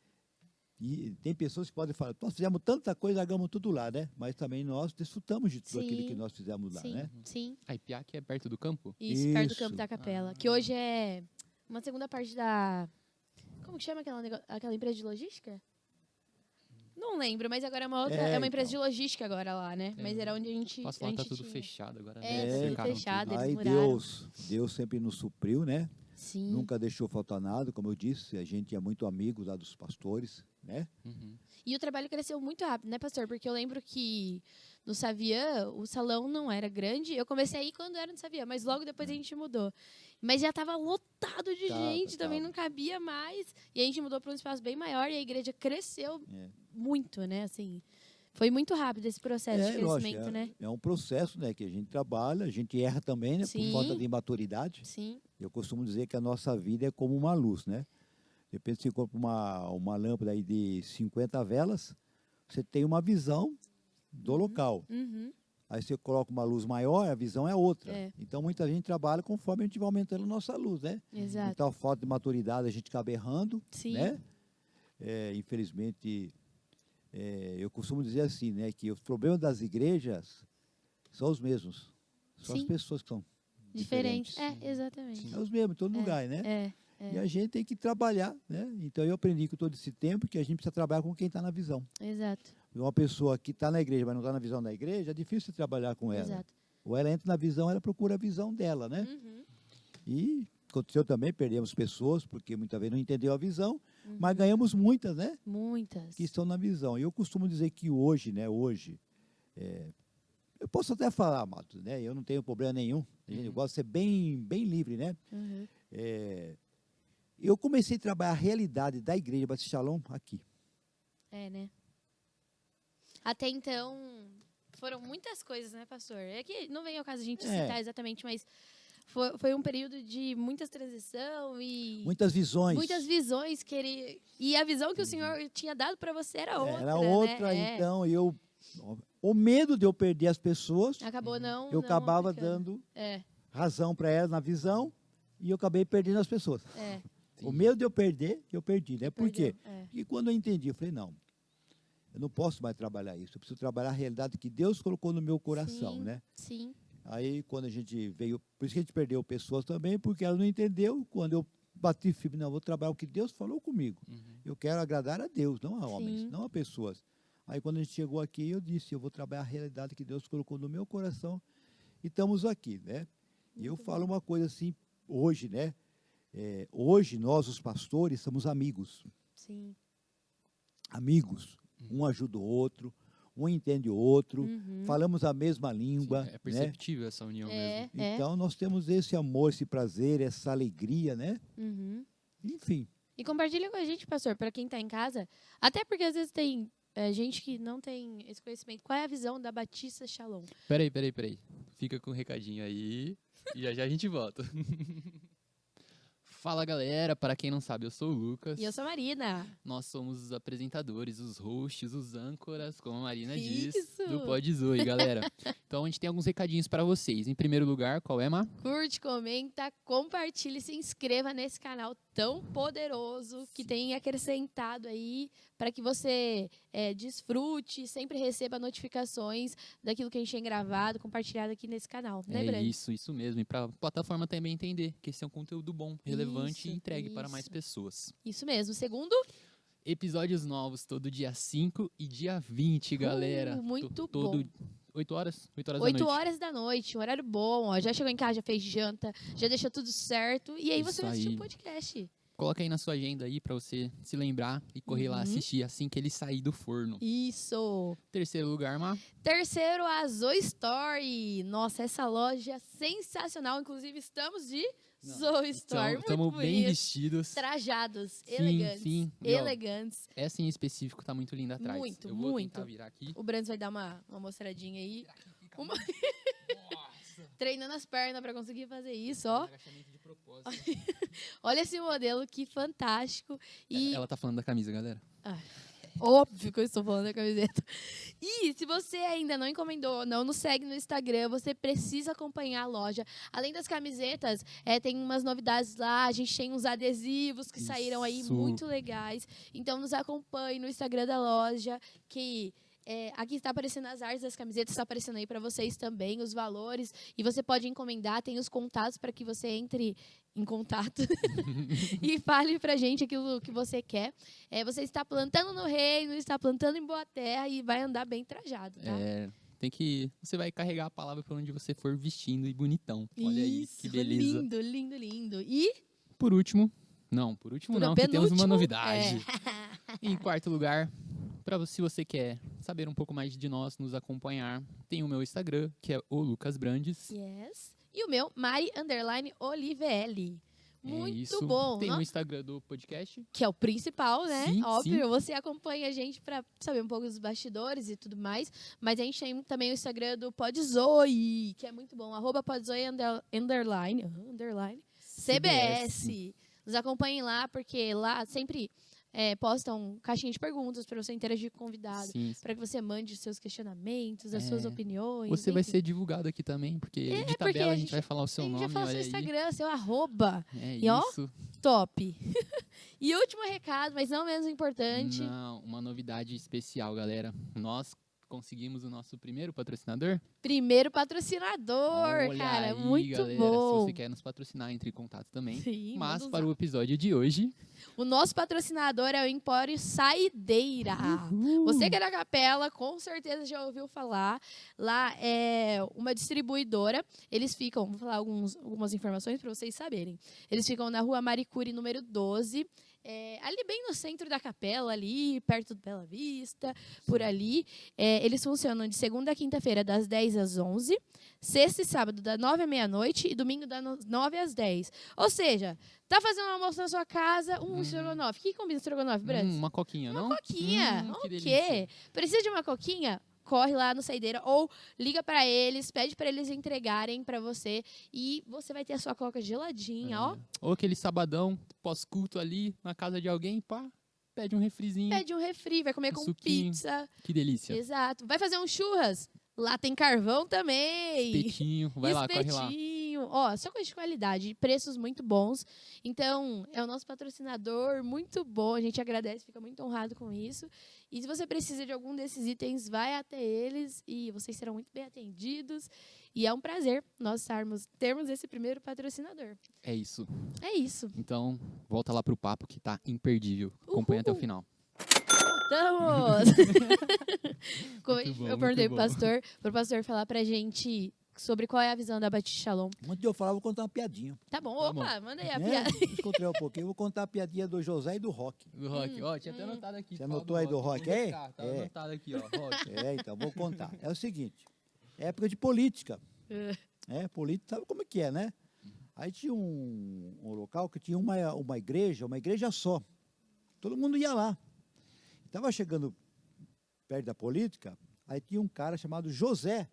E tem pessoas que podem falar: nós fizemos tanta coisa, largamos tudo lá, né? Mas também nós desfrutamos de tudo aquilo que nós fizemos lá, sim, né? Sim. A Ipiac é perto do campo? Isso, perto do Isso. campo da capela. Que hoje é uma segunda parte da... Como que chama aquela empresa de logística? Não lembro, mas agora é uma outra. É uma empresa de então. logística agora lá, né? Mas era onde a gente. Posso a falar, tá gente tudo tinha. fechado agora. É, né? tá tudo Cercaram fechado, eles Aí mudaram. Deus sempre nos supriu, né? Sim. Nunca deixou faltar nada, como eu disse, a gente é muito amigo lá dos pastores, né? Uhum. E o trabalho cresceu muito rápido, né, pastor? Porque eu lembro que no Saviã o salão não era grande. Eu comecei aí quando era no Saviã, mas logo depois a gente mudou. Mas já estava lotado de gente, também Tava. não cabia mais. E a gente mudou para um espaço bem maior e a igreja cresceu muito, né? Assim, foi muito rápido esse processo de crescimento, Lógico, né? é um processo, né, que a gente trabalha, a gente erra também, né, por Sim. falta de imaturidade. Sim, Eu costumo dizer que a nossa vida é como uma luz, né? De repente você compra uma lâmpada aí de 50 velas, você tem uma visão do local. uhum, Aí você coloca uma luz maior, a visão é outra. É. Então muita gente trabalha conforme a gente vai aumentando a nossa luz, né? exato. Então a falta de maturidade a gente acaba errando, Sim. né? Infelizmente, eu costumo dizer assim, né, que os problemas das igrejas são os mesmos. São as Sim. pessoas que são Diferente. diferentes. exatamente. É os mesmos, em todo lugar, né? É. E a gente tem que trabalhar, né? Então eu aprendi com todo esse tempo que a gente precisa trabalhar com quem está na visão. Exato. Uma pessoa que está na igreja, mas não está na visão da igreja, é difícil você trabalhar com ela. Exato. Ou ela entra na visão, ela procura a visão dela, né? Uhum. E aconteceu também, perdemos pessoas, porque muitas vezes não entendeu a visão, Uhum. mas ganhamos muitas, né? Muitas. Que estão na visão. E eu costumo dizer que hoje, né? Eu posso até falar, amados, né? Eu não tenho problema nenhum. Eu gosto de ser bem livre, né? Uhum. Eu comecei a trabalhar a realidade da igreja Batista Shalom aqui. Né? Até então, foram muitas coisas, né, pastor? É que não vem ao caso a gente citar exatamente, mas foi um período de muitas transição e Muitas visões. muitas visões que ele... E a visão que o Senhor tinha dado para você era outra, Era outra, né? então o medo de eu perder as pessoas, Acabou não eu acabava aplicando. dando razão para elas na visão e eu acabei perdendo as pessoas. Sim. O medo de eu perder, eu perdi, né? Por quê? Perdeu. E quando eu entendi, eu falei, não, eu não posso mais trabalhar isso, eu preciso trabalhar a realidade que Deus colocou no meu coração, Sim, né? Sim. Aí, quando a gente veio, por isso que a gente perdeu pessoas também, porque ela não entendeu, quando eu bati firme, não, vou trabalhar o que Deus falou comigo. Eu quero agradar a Deus, não a homens, Sim. não a pessoas. Aí, quando a gente chegou aqui, eu disse, eu vou trabalhar a realidade que Deus colocou no meu coração e estamos aqui, né? E eu falo uma coisa assim, hoje, né? Hoje, nós, os pastores, somos amigos. Sim. Amigos. Um ajuda o outro, um entende o outro, Uhum. falamos a mesma língua. É perceptível essa união mesmo. Então, nós temos esse amor, esse prazer, essa alegria, né? Uhum. Enfim. E compartilha com a gente, pastor, para quem está em casa. Até porque às vezes tem gente que não tem esse conhecimento. Qual é a visão da Batista Shalom? Peraí. Fica com o recadinho aí e já a gente volta. Fala, galera. Para quem não sabe, eu sou o Lucas. E eu sou a Marina. Nós somos os apresentadores, os hosts, os âncoras, como a Marina diz, Isso. do Pod Zoe, galera. Então, a gente tem alguns recadinhos para vocês. Em primeiro lugar, qual é, Má? Curte, comenta, compartilhe e se inscreva nesse canal tão poderoso que tem acrescentado aí para que você desfrute, sempre receba notificações daquilo que a gente tem gravado, compartilhado aqui nesse canal, né, Brando? Isso mesmo. E para a plataforma também entender que esse é um conteúdo bom, relevante e entregue para isso. mais pessoas. Isso mesmo. Segundo, Episódios novos todo dia 5 e dia 20, galera. muito todo bom. 8 horas? 8 horas 8 da noite. horas da noite, um horário bom, ó. Já chegou em casa, já fez janta, já deixou tudo certo. E aí Isso você vai assistir aí. o podcast. Coloca aí na sua agenda aí para você se lembrar e correr lá assistir assim que ele sair do forno. Isso. Terceiro lugar, Má. Terceiro, a Zoe Story. Nossa, essa loja sensacional. Inclusive, estamos de Zoe Story. Muito Estamos bem bonito. vestidos. Trajados, Sim, elegantes. sim. E, ó, Elegantes. essa em específico tá muito linda atrás. Muito, Eu vou muito. tentar virar aqui. O Brands vai dar uma mostradinha aí. Uma- Treinando as pernas para conseguir fazer isso, ó. Agachamento de propósito. Olha esse modelo, que fantástico. E Ela tá falando da camisa, galera. óbvio que eu estou falando da camiseta. E se você ainda não encomendou, não nos segue no Instagram, você precisa acompanhar a loja. Além das camisetas, tem umas novidades lá. A gente tem uns adesivos que saíram aí Isso. muito legais. Então nos acompanhe no Instagram da loja, que aqui está aparecendo as artes das camisetas, está aparecendo aí para vocês também os valores. E você pode encomendar, tem os contatos para que você entre em contato e fale pra gente aquilo que você quer. Você está plantando no reino, está plantando em boa terra e vai andar bem trajado, tá? Você vai carregar a palavra pra onde você for vestindo e bonitão. Olha aí, Isso, que beleza. lindo, lindo, lindo. E Por último, Não, por último Por não, que temos uma penúltimo, novidade. Em quarto lugar, se você quer saber um pouco mais de nós, nos acompanhar, tem o meu Instagram, que é o Lucas Brandes. Yes. E o meu, Mari_Olivelli. Muito isso. bom. Tem o Instagram do podcast. Que é o principal, né? Sim, Óbvio, sim. você acompanha a gente pra saber um pouco dos bastidores e tudo mais. Mas a gente tem também o Instagram do Podzoe, que é muito bom. @podzoe underline CBS. Nos acompanhem lá, porque lá sempre postam caixinha de perguntas para você interagir com o convidado. Sim. Para que você mande os seus questionamentos, as suas opiniões. Você vai enfim. ser divulgado aqui também, porque de tabela a gente vai falar o seu A gente nome. já fala o olha seu aí. Instagram, seu arroba. É E ó, isso. top. E último recado, mas não menos importante. Não, uma novidade especial, galera. Nós conseguimos o nosso primeiro patrocinador. Primeiro patrocinador, Olha cara. aí, Muito galera. bom. Se você quer nos patrocinar, entre em contato também. Sim, Mas manda para usar. o episódio de hoje, O nosso patrocinador é o Empório Saideira. Você que é da Capela, com certeza já ouviu falar. Lá é uma distribuidora. Eles ficam, vou falar algumas informações para vocês saberem. Eles ficam na Rua Maricuri, número 12. Ali bem no centro da Capela, ali perto do Bela Vista, por ali. Eles funcionam de segunda a quinta-feira, das 10 às 11, sexta e sábado, das 9 à meia-noite e domingo, das 9 às 10. Ou seja, tá fazendo um almoço na sua casa, estrogonofe. O que combina estrogonofe, Brandes? uma coquinha, não? Coquinha. Que O quê? delícia. Precisa de uma coquinha? Corre lá no Saideira ou liga para eles, pede para eles entregarem para você e você vai ter a sua coca geladinha, ó. Ou aquele sabadão, pós-culto ali, na casa de alguém, pá, pede um refrizinho. Pede um refri, vai comer com suquinho. pizza. Que delícia. Exato. Vai fazer um churras? Lá tem carvão também. Espetinho, vai lá, corre lá. Espetinho. Ó, só coisa de qualidade, preços muito bons. Então, é o nosso patrocinador, muito bom. A gente agradece, fica muito honrado com isso. E se você precisa de algum desses itens, vai até eles e vocês serão muito bem atendidos. E é um prazer nós termos esse primeiro patrocinador. É isso. É isso. Então, volta lá pro papo que tá imperdível. Acompanha até o final. Voltamos! Como Muito bom, eu perguntei muito pro pastor falar pra gente sobre qual é a visão da Batista Shalom. Antes de eu falar, eu vou contar uma piadinha. Tá bom, Tá opa, manda aí a Né? piada. Descontrair um pouquinho. Eu vou contar a piadinha do José e do Rock. Do Rock. Ó, tinha até anotado aqui. Você fala anotou aí do Rock, Vou é? buscar, Tá É. anotado aqui, ó. Rock. Então, vou contar. É o seguinte. Época de política. Política, sabe como é que é, né? Aí tinha um local que tinha uma igreja só. Todo mundo ia lá. Estava chegando perto da política, aí tinha um cara chamado José.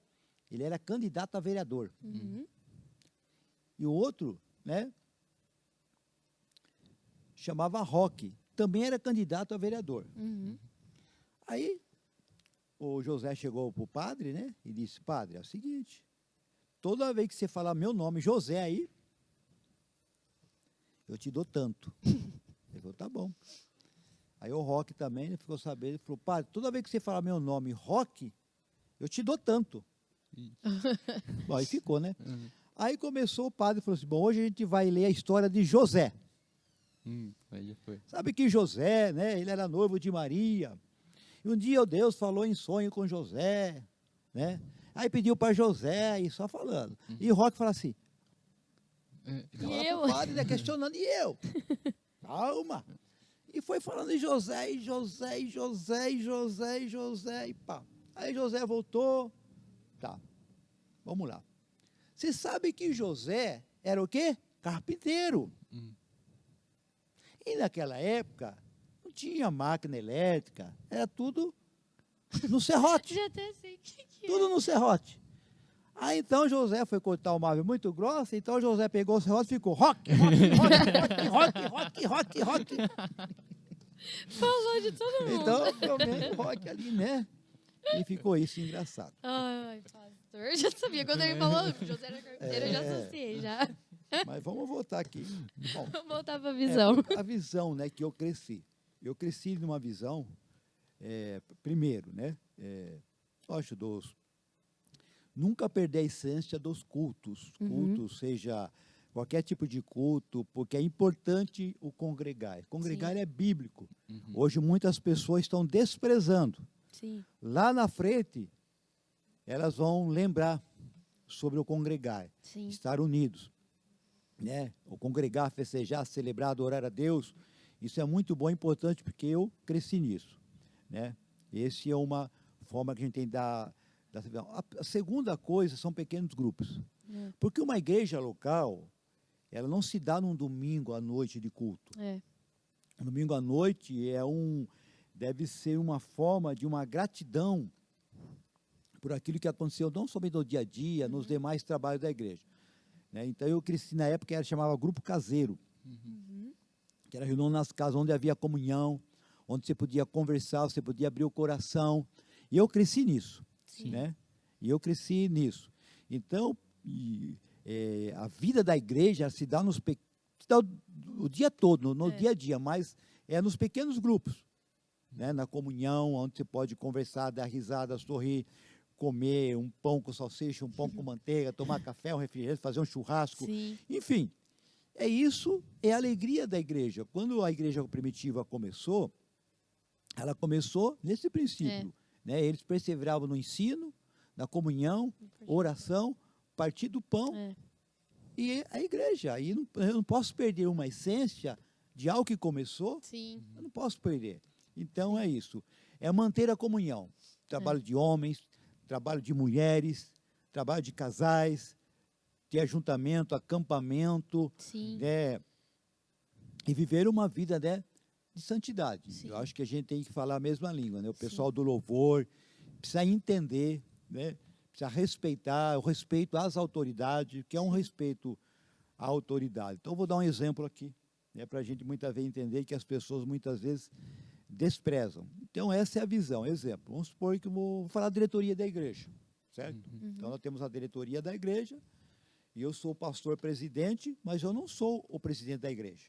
Ele era candidato a vereador. Uhum. E o outro, né, chamava Roque. Também era candidato a vereador. Uhum. Aí o José chegou para o padre, né, e disse: padre, é o seguinte, toda vez que você falar meu nome, José, aí, eu te dou tanto. Ele falou: tá bom. Aí o Roque também, ele ficou sabendo, ele falou: padre, toda vez que você falar meu nome, Roque, eu te dou tanto. Bom, aí ficou, né? Uhum. Aí começou o padre e falou assim: bom, hoje a gente vai ler a história de José. Aí já foi. Sabe que José, né, ele era noivo de Maria. E um dia Deus falou em sonho com José, né? Aí pediu para José, e só falando. E o Roque fala assim: ficava lá eu? pro padre, né, questionando, e eu? Calma. E foi falando de José, e José, e José, e José, e José, e pá. Aí José voltou. Tá, vamos lá. Você sabe que José era o quê? Carpinteiro. E naquela época, não tinha máquina elétrica, era tudo no serrote. Já até sei o que Tudo no serrote. Aí então José foi cortar uma árvore muito grossa, então José pegou o serrote e ficou rock, rock. Falou de todo mundo. Então, pelo menos rock ali, né? E ficou isso engraçado. Ai, pastor, já sabia. Quando ele falou José era carpinteiro, eu já associei, já. Mas vamos voltar aqui. Bom, Vamos voltar pra visão. a visão, né, que eu cresci. Eu cresci numa visão, primeiro, né? Acho nunca perder a essência dos cultos. Cultos, seja qualquer tipo de culto, porque é importante o congregar. Congregar é bíblico. Hoje muitas pessoas estão desprezando. Sim. Lá na frente, elas vão lembrar sobre o congregar, Sim. estar unidos. né? O congregar, festejar, celebrar, adorar a Deus, isso é muito bom e importante porque eu cresci nisso, né? Esse é uma forma que a gente tem de dar. A segunda coisa são pequenos grupos, porque uma igreja local, ela não se dá num domingo à noite de culto. Domingo à noite deve ser uma forma de uma gratidão por aquilo que aconteceu, não somente no dia a dia, nos demais trabalhos da igreja. Né? Então, eu cresci na época que chamava grupo caseiro, que era reunião nas casas onde havia comunhão, onde você podia conversar, você podia abrir o coração. E eu cresci nisso. Né? E eu cresci nisso. Então, a vida da igreja se dá o dia todo, no dia a dia, mas é nos pequenos grupos. Né? Na comunhão, onde você pode conversar, dar risada, sorrir, comer um pão com salsicha, um pão com manteiga, tomar café, um refrigerante, fazer um churrasco. Enfim, isso é a alegria da igreja. Quando a igreja primitiva começou, ela começou nesse princípio. Né? Eles perseveravam no ensino, na comunhão, oração, partir do pão e a igreja. Aí eu não posso perder uma essência de algo que começou, eu não posso perder. Então é isso, é manter a comunhão. Trabalho de homens, trabalho de mulheres, trabalho de casais, de ajuntamento, acampamento, né? E viver uma vida, né, de santidade. Eu acho que a gente tem que falar a mesma língua, né? O pessoal do louvor precisa entender, né? Precisa respeitar, o respeito às autoridades, que é um respeito à autoridade. Então, eu vou dar um exemplo aqui, né, para a gente muitas vezes entender que as pessoas muitas vezes desprezam. Então, essa é a visão. Exemplo, vamos supor que eu vou falar da diretoria da igreja, certo? Então, nós temos a diretoria da igreja e eu sou o pastor presidente, mas eu não sou o presidente da igreja.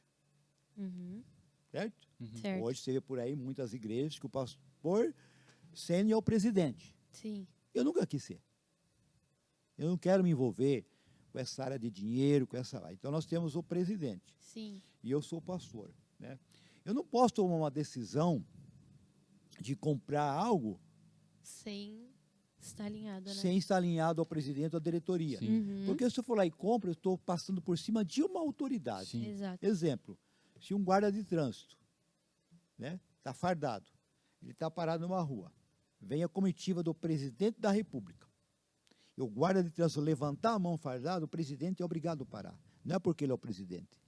Certo? Certo. Hoje você vê por aí muitas igrejas que o pastor sênior é o presidente. Eu nunca quis ser. Eu não quero me envolver com essa área de dinheiro, com essa área. Então, nós temos o presidente. E eu sou o pastor. Né? Eu não posso tomar uma decisão de comprar algo sem estar alinhado, né? Sem estar alinhado ao presidente ou à diretoria. Porque se eu for lá e compro, eu estou passando por cima de uma autoridade. Exato. Exemplo, se um guarda de trânsito, né, está fardado, ele está parado numa rua, vem a comitiva do presidente da República, e o guarda de trânsito levantar a mão fardado, o presidente é obrigado a parar. Não é porque ele é o presidente,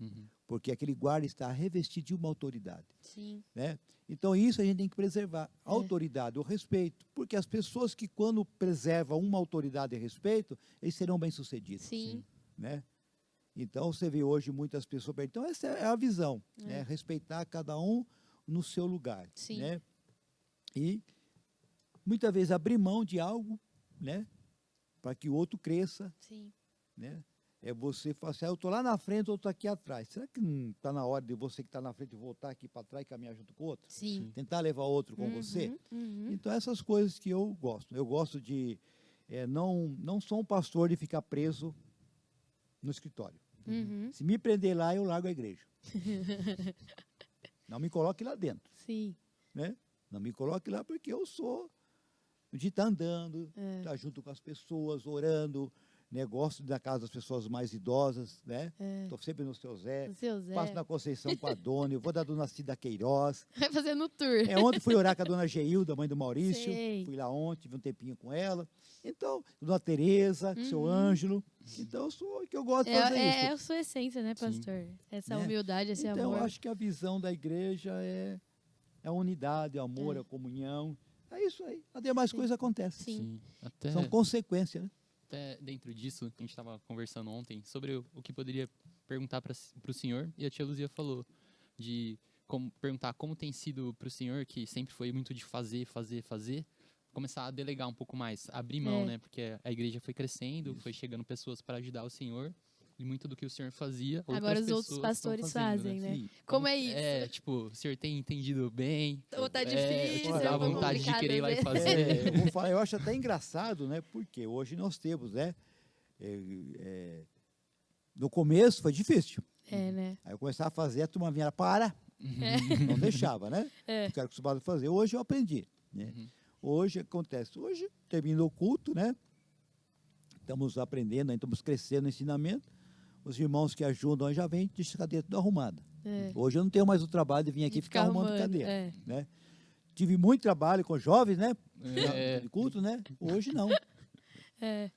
porque aquele guarda está revestido de uma autoridade. Né? Então, isso a gente tem que preservar. A autoridade, o respeito. Porque as pessoas que, quando preservam uma autoridade e respeito, eles serão bem-sucedidos. Né? Então, você vê hoje muitas pessoas... Então, essa é a visão. Né? Respeitar cada um no seu lugar. Né? E, muitas vezes, abrir mão de algo, né, para que o outro cresça. Né? É você falar assim, eu estou lá na frente, eu estou aqui atrás. Será que não está na hora de você que está na frente voltar aqui para trás e caminhar junto com o outro? Tentar levar outro com você? Então, essas coisas que eu gosto. Eu gosto de... não sou um pastor de ficar preso no escritório. Se me prender lá, eu largo a igreja. Não me coloque lá dentro. Né? Não me coloque lá porque eu sou de estar andando, estar junto com as pessoas, orando. Né, gosto da casa das pessoas mais idosas, né? Estou sempre no Seu Zé. Passo na Conceição com a dona, eu vou da dona Cida Queiroz. Vai fazendo tour. Ontem fui orar com a dona Geilda, mãe do Maurício. Fui lá ontem, tive um tempinho com ela. Então, dona Tereza, com o seu Ângelo. Então, eu gosto de fazer isso. É a sua essência, né, pastor? Essa humildade, esse amor. Então, eu acho que a visão da igreja é a unidade, o amor, a comunhão. É isso aí. As demais coisas acontecem. São consequências, né? Até dentro disso, que a gente estava conversando ontem, sobre o que poderia perguntar para o senhor, e a tia Luzia falou de perguntar como tem sido para o senhor, que sempre foi muito de fazer, começar a delegar um pouco mais, abrir mão, né? Porque a igreja foi crescendo, foi chegando pessoas para ajudar o senhor, e muito do que o senhor fazia, agora os outros pastores fazem, né? Como é isso? Tipo, o senhor tem entendido bem. Ou tá difícil, dá vontade de querer ir lá e fazer. Eu acho até engraçado, né? Porque hoje nós temos, né? No começo foi difícil. Né? Aí eu começava a fazer, a turma vinha, para. Não deixava, né? Eu quero acostumado a fazer. Hoje eu aprendi, né? Hoje acontece. Hoje termina o culto, né? Estamos aprendendo, estamos crescendo no ensinamento. os irmãos que ajudam já vêm de cadeira tudo arrumada. É. Hoje eu não tenho mais o trabalho de vir aqui De e ficar arrumando cadeira. É. Né? Tive muito trabalho com jovens, né? É. De culto, né? Hoje não. É.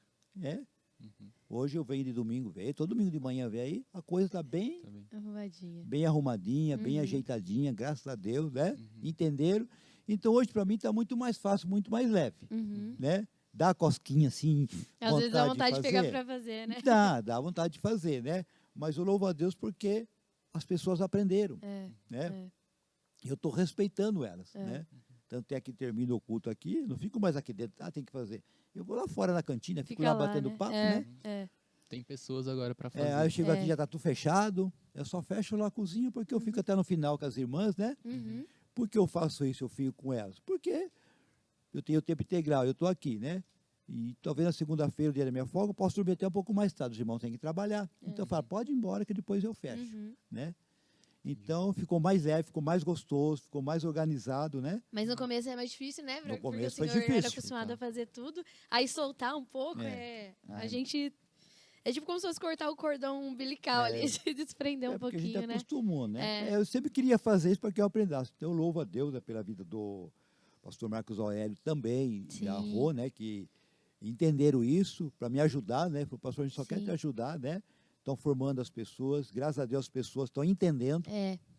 É. Uhum. Hoje eu venho de domingo, todo domingo de manhã vem aí, a coisa está bem, Tá bem. Arrumadinha. bem arrumadinha, bem Uhum. ajeitadinha, graças a Deus, né? Uhum. Entenderam? Então hoje para mim está muito mais fácil, muito mais leve, Uhum. né? Dá a cosquinha assim, Às vezes dá vontade de pegar fazer. pra fazer, né? Dá vontade de fazer, né? Mas eu louvo a Deus porque as pessoas aprenderam, É. né? É. Eu estou respeitando elas, É. né? Tanto é que termina o culto aqui, não fico mais aqui dentro, tem que fazer. Eu vou lá fora na cantina, fico Fica lá batendo né? papo, é. né? É. Tem pessoas agora para fazer. Aí eu chego É. aqui, já está tudo fechado, eu só fecho lá a cozinha porque eu fico até no final com as irmãs, né? Uhum. Por que eu faço isso, eu fico com elas? Porque eu tenho tempo integral, eu estou aqui, né? E talvez na segunda-feira, o dia da minha folga, eu posso dormir até um pouco mais tarde, os irmãos têm que trabalhar. Então eu falo, pode ir embora que depois eu fecho, Uhum. né? Então ficou mais leve, ficou mais gostoso, ficou mais organizado, né? Mas no começo é mais difícil, né? No Porque começo o foi senhor era difícil, acostumado então. a fazer tudo. Aí soltar um pouco A Ai. gente... É tipo como se fosse cortar o cordão umbilical ali, se desprender um Porque a gente pouquinho, né? acostumou, né? É. Eu sempre queria fazer isso para que eu aprendesse. Então eu louvo a Deus, né, pela vida do pastor Marcos Aurélio também, Sim. da Rô, né? Que entenderam isso para me ajudar, né? O pastor, a gente só quer Sim. te ajudar, né? Estão formando as pessoas, graças a Deus as pessoas estão entendendo.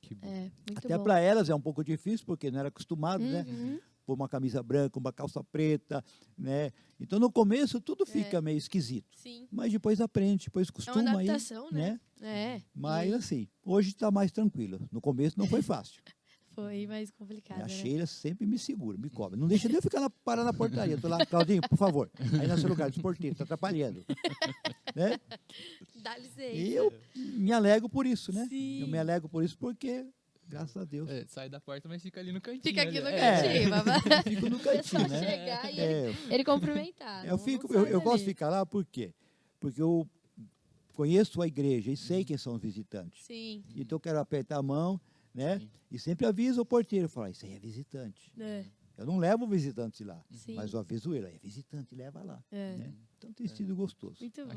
Que bom. Muito Até bom. para elas é um pouco difícil, porque não era acostumado, né? Uhum. Pôr uma camisa branca, uma calça preta, né? Então no começo tudo fica meio esquisito. Sim. Mas depois aprende, depois É uma costuma aí, adaptação, né? É. Mas E assim, hoje está mais tranquilo. No começo não foi fácil. foi mais complicado, A né? Sheila sempre me segura, me cobra. Não deixa de eu ficar lá, parar na portaria. Eu tô lá, Claudinho, por favor. Aí no seu lugar, dos porteiros, está atrapalhando. Né? Dá licença. E eu me alegro por isso, né? Sim. Eu me alegro por isso porque, graças a Deus, É, sai da porta, mas fica ali no cantinho. Fica aqui no ali. cantinho, babá. fico no É só cantinho, né? chegar e É, ele cumprimentar. eu não sai gosto dali. de ficar lá por quê? Porque eu conheço a igreja e sei quem são os visitantes. Sim. Então eu quero apertar a mão, né? Sim. E sempre aviso o porteiro, falo, isso aí é visitante. É. Eu não levo o visitante lá, Sim. mas eu aviso ele, é visitante, leva lá. É. Né? Então tem sido gostoso. Muito bom.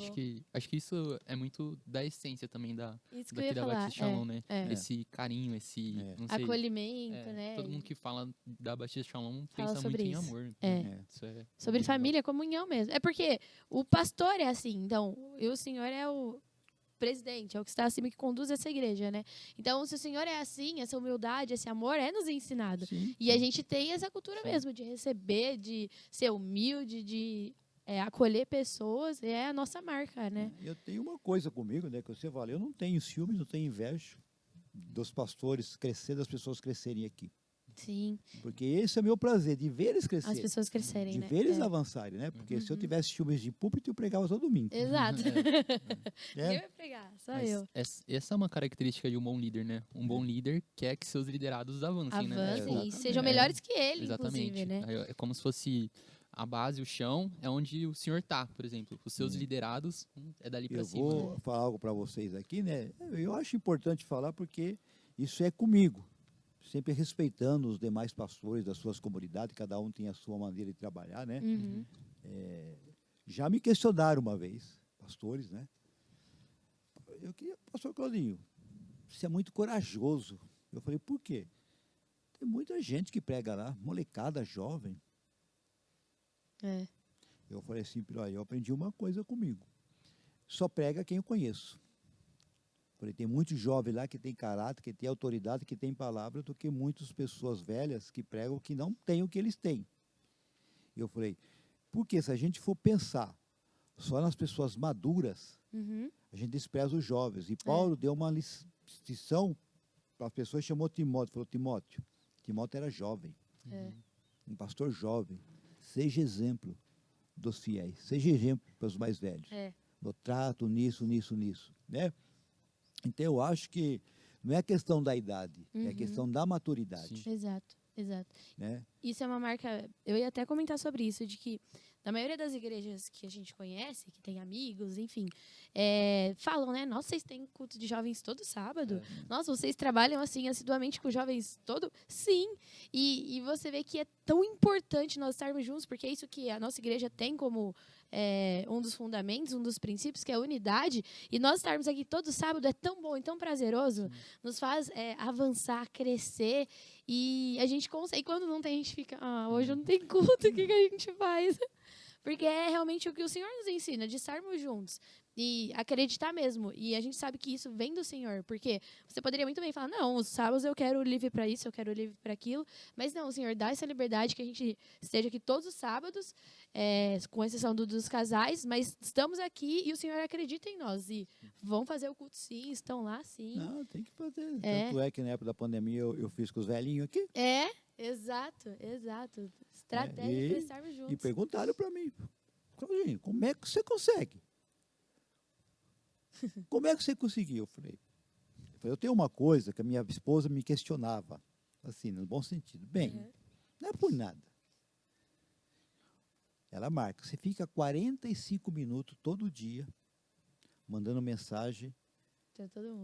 Acho que isso é muito da essência também Isso que eu ia daqui da falar. Batista Shalom, né? É. Esse carinho, esse, É. não sei, Acolhimento, né? todo mundo que fala da Batista Shalom Fala pensa sobre muito em isso. amor. É. Então, isso é Sobre muito família, comunhão mesmo. É porque o pastor é assim, então, e o senhor é o presidente, é o que está acima que conduz essa igreja, né? Então, se o senhor é assim, essa humildade, esse amor é nos ensinado. Sim. E a gente tem essa cultura mesmo de receber, de ser humilde, de acolher pessoas, é a nossa marca, né? Eu tenho uma coisa comigo, né? Que você fala, eu não tenho ciúmes, não tenho inveja dos pastores crescer, das pessoas crescerem aqui. Sim, Porque esse é o meu prazer, de ver eles as crescerem. pessoas crescerem, De né? ver eles É. avançarem, né? Porque se eu Uhum. tivesse ciúmes de púlpito, eu pregava todo domingo. Exato. É. Ninguém vai pegar, só Mas eu. essa é uma característica de um bom líder, né? Um bom líder quer que seus liderados avancem, né? Avancem e exatamente. sejam É, melhores que ele, Exatamente. inclusive, né? Aí É como se fosse a base, o chão, é onde o senhor tá, por exemplo. Os seus liderados é dali para Eu cima. vou né? falar algo para vocês aqui, né? Eu acho importante falar porque isso é comigo. Sempre respeitando os demais pastores das suas comunidades, cada um tem a sua maneira de trabalhar, né? Uhum. Já me questionaram uma vez, pastores, né? Eu queria, pastor Claudinho, você é muito corajoso. Eu falei, por quê? Tem muita gente que prega lá, molecada jovem. É. Eu falei assim, olha, eu aprendi uma coisa comigo. Só prega quem eu conheço. Falei, tem muitos jovens lá que tem caráter, que tem autoridade, que tem palavra, do que muitas pessoas velhas que pregam que não têm o que eles têm. Eu falei, porque se a gente for pensar só nas pessoas maduras, Uhum. a gente despreza os jovens. E Paulo deu uma lição para as pessoas, chamou Timóteo, falou, Timóteo era jovem, É. um pastor jovem, seja exemplo dos fiéis, seja exemplo para os mais velhos, É. no trato, nisso, né? Então eu acho que não é questão da idade, é Uhum. questão da maturidade, Exato, exato. né? Isso é uma marca. Eu ia até comentar sobre isso, de que na maioria das igrejas que a gente conhece, que tem amigos, enfim, falam, né? Nossa, vocês têm culto de jovens todo sábado? Nossa, vocês trabalham assim assiduamente com jovens todo? Sim. E você vê que é tão importante nós estarmos juntos, porque é isso que a nossa igreja tem como um dos fundamentos, um dos princípios, que é a unidade. E nós estarmos aqui todo sábado é tão bom e tão prazeroso, nos faz avançar, crescer. E a gente consegue. E quando não tem, a gente fica, hoje não tem culto, o que a gente faz? Porque é realmente o que o Senhor nos ensina, de estarmos juntos. E acreditar mesmo. E a gente sabe que isso vem do Senhor. Porque você poderia muito bem falar, não, os sábados eu quero livre para isso, eu quero livre para aquilo. Mas não, o Senhor dá essa liberdade que a gente esteja aqui todos os sábados, com exceção dos casais, mas estamos aqui e o Senhor acredita em nós. E vão fazer o culto sim, estão lá sim. Não, tem que fazer. Tanto é que na época da pandemia eu fiz com os velhinhos aqui. Exato. Estratégia para estarmos juntos. E perguntaram para mim, Claudinho, como é que você consegue? Como é que você conseguiu? Eu falei, eu tenho uma coisa que a minha esposa me questionava, assim, no bom sentido. Bem, não é por nada. Ela marca, você fica 45 minutos todo dia mandando mensagem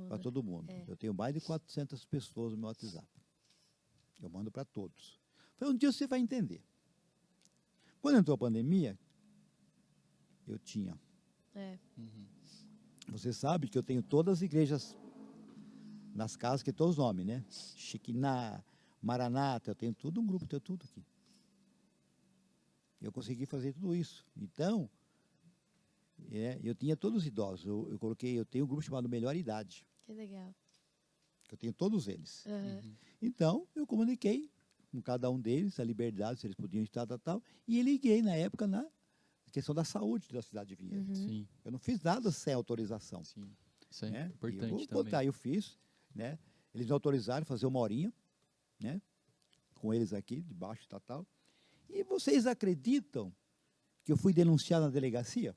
para todo mundo. Eu tenho mais de 400 pessoas no meu WhatsApp. Eu mando para todos. Falei, um dia você vai entender. Quando entrou a pandemia, eu tinha. Você sabe que eu tenho todas as igrejas nas casas, que todos os nomes, né? Shekinah, Maranata, eu tenho tudo um grupo, tenho tudo aqui. Eu consegui fazer tudo isso. Então, eu tinha todos os idosos. Eu tenho um grupo chamado Melhor Idade. Que legal. Eu tenho todos eles. Então, eu comuniquei com cada um deles a liberdade, se eles podiam estar, tal. E liguei na época na questão da saúde da cidade de Vinhedo. Sim. Eu não fiz nada sem autorização. Sim. Isso é E importante eu também. eu fiz, né? Eles me autorizaram a fazer uma horinha, né? Com eles aqui, debaixo, tal. E vocês acreditam que eu fui denunciado na delegacia?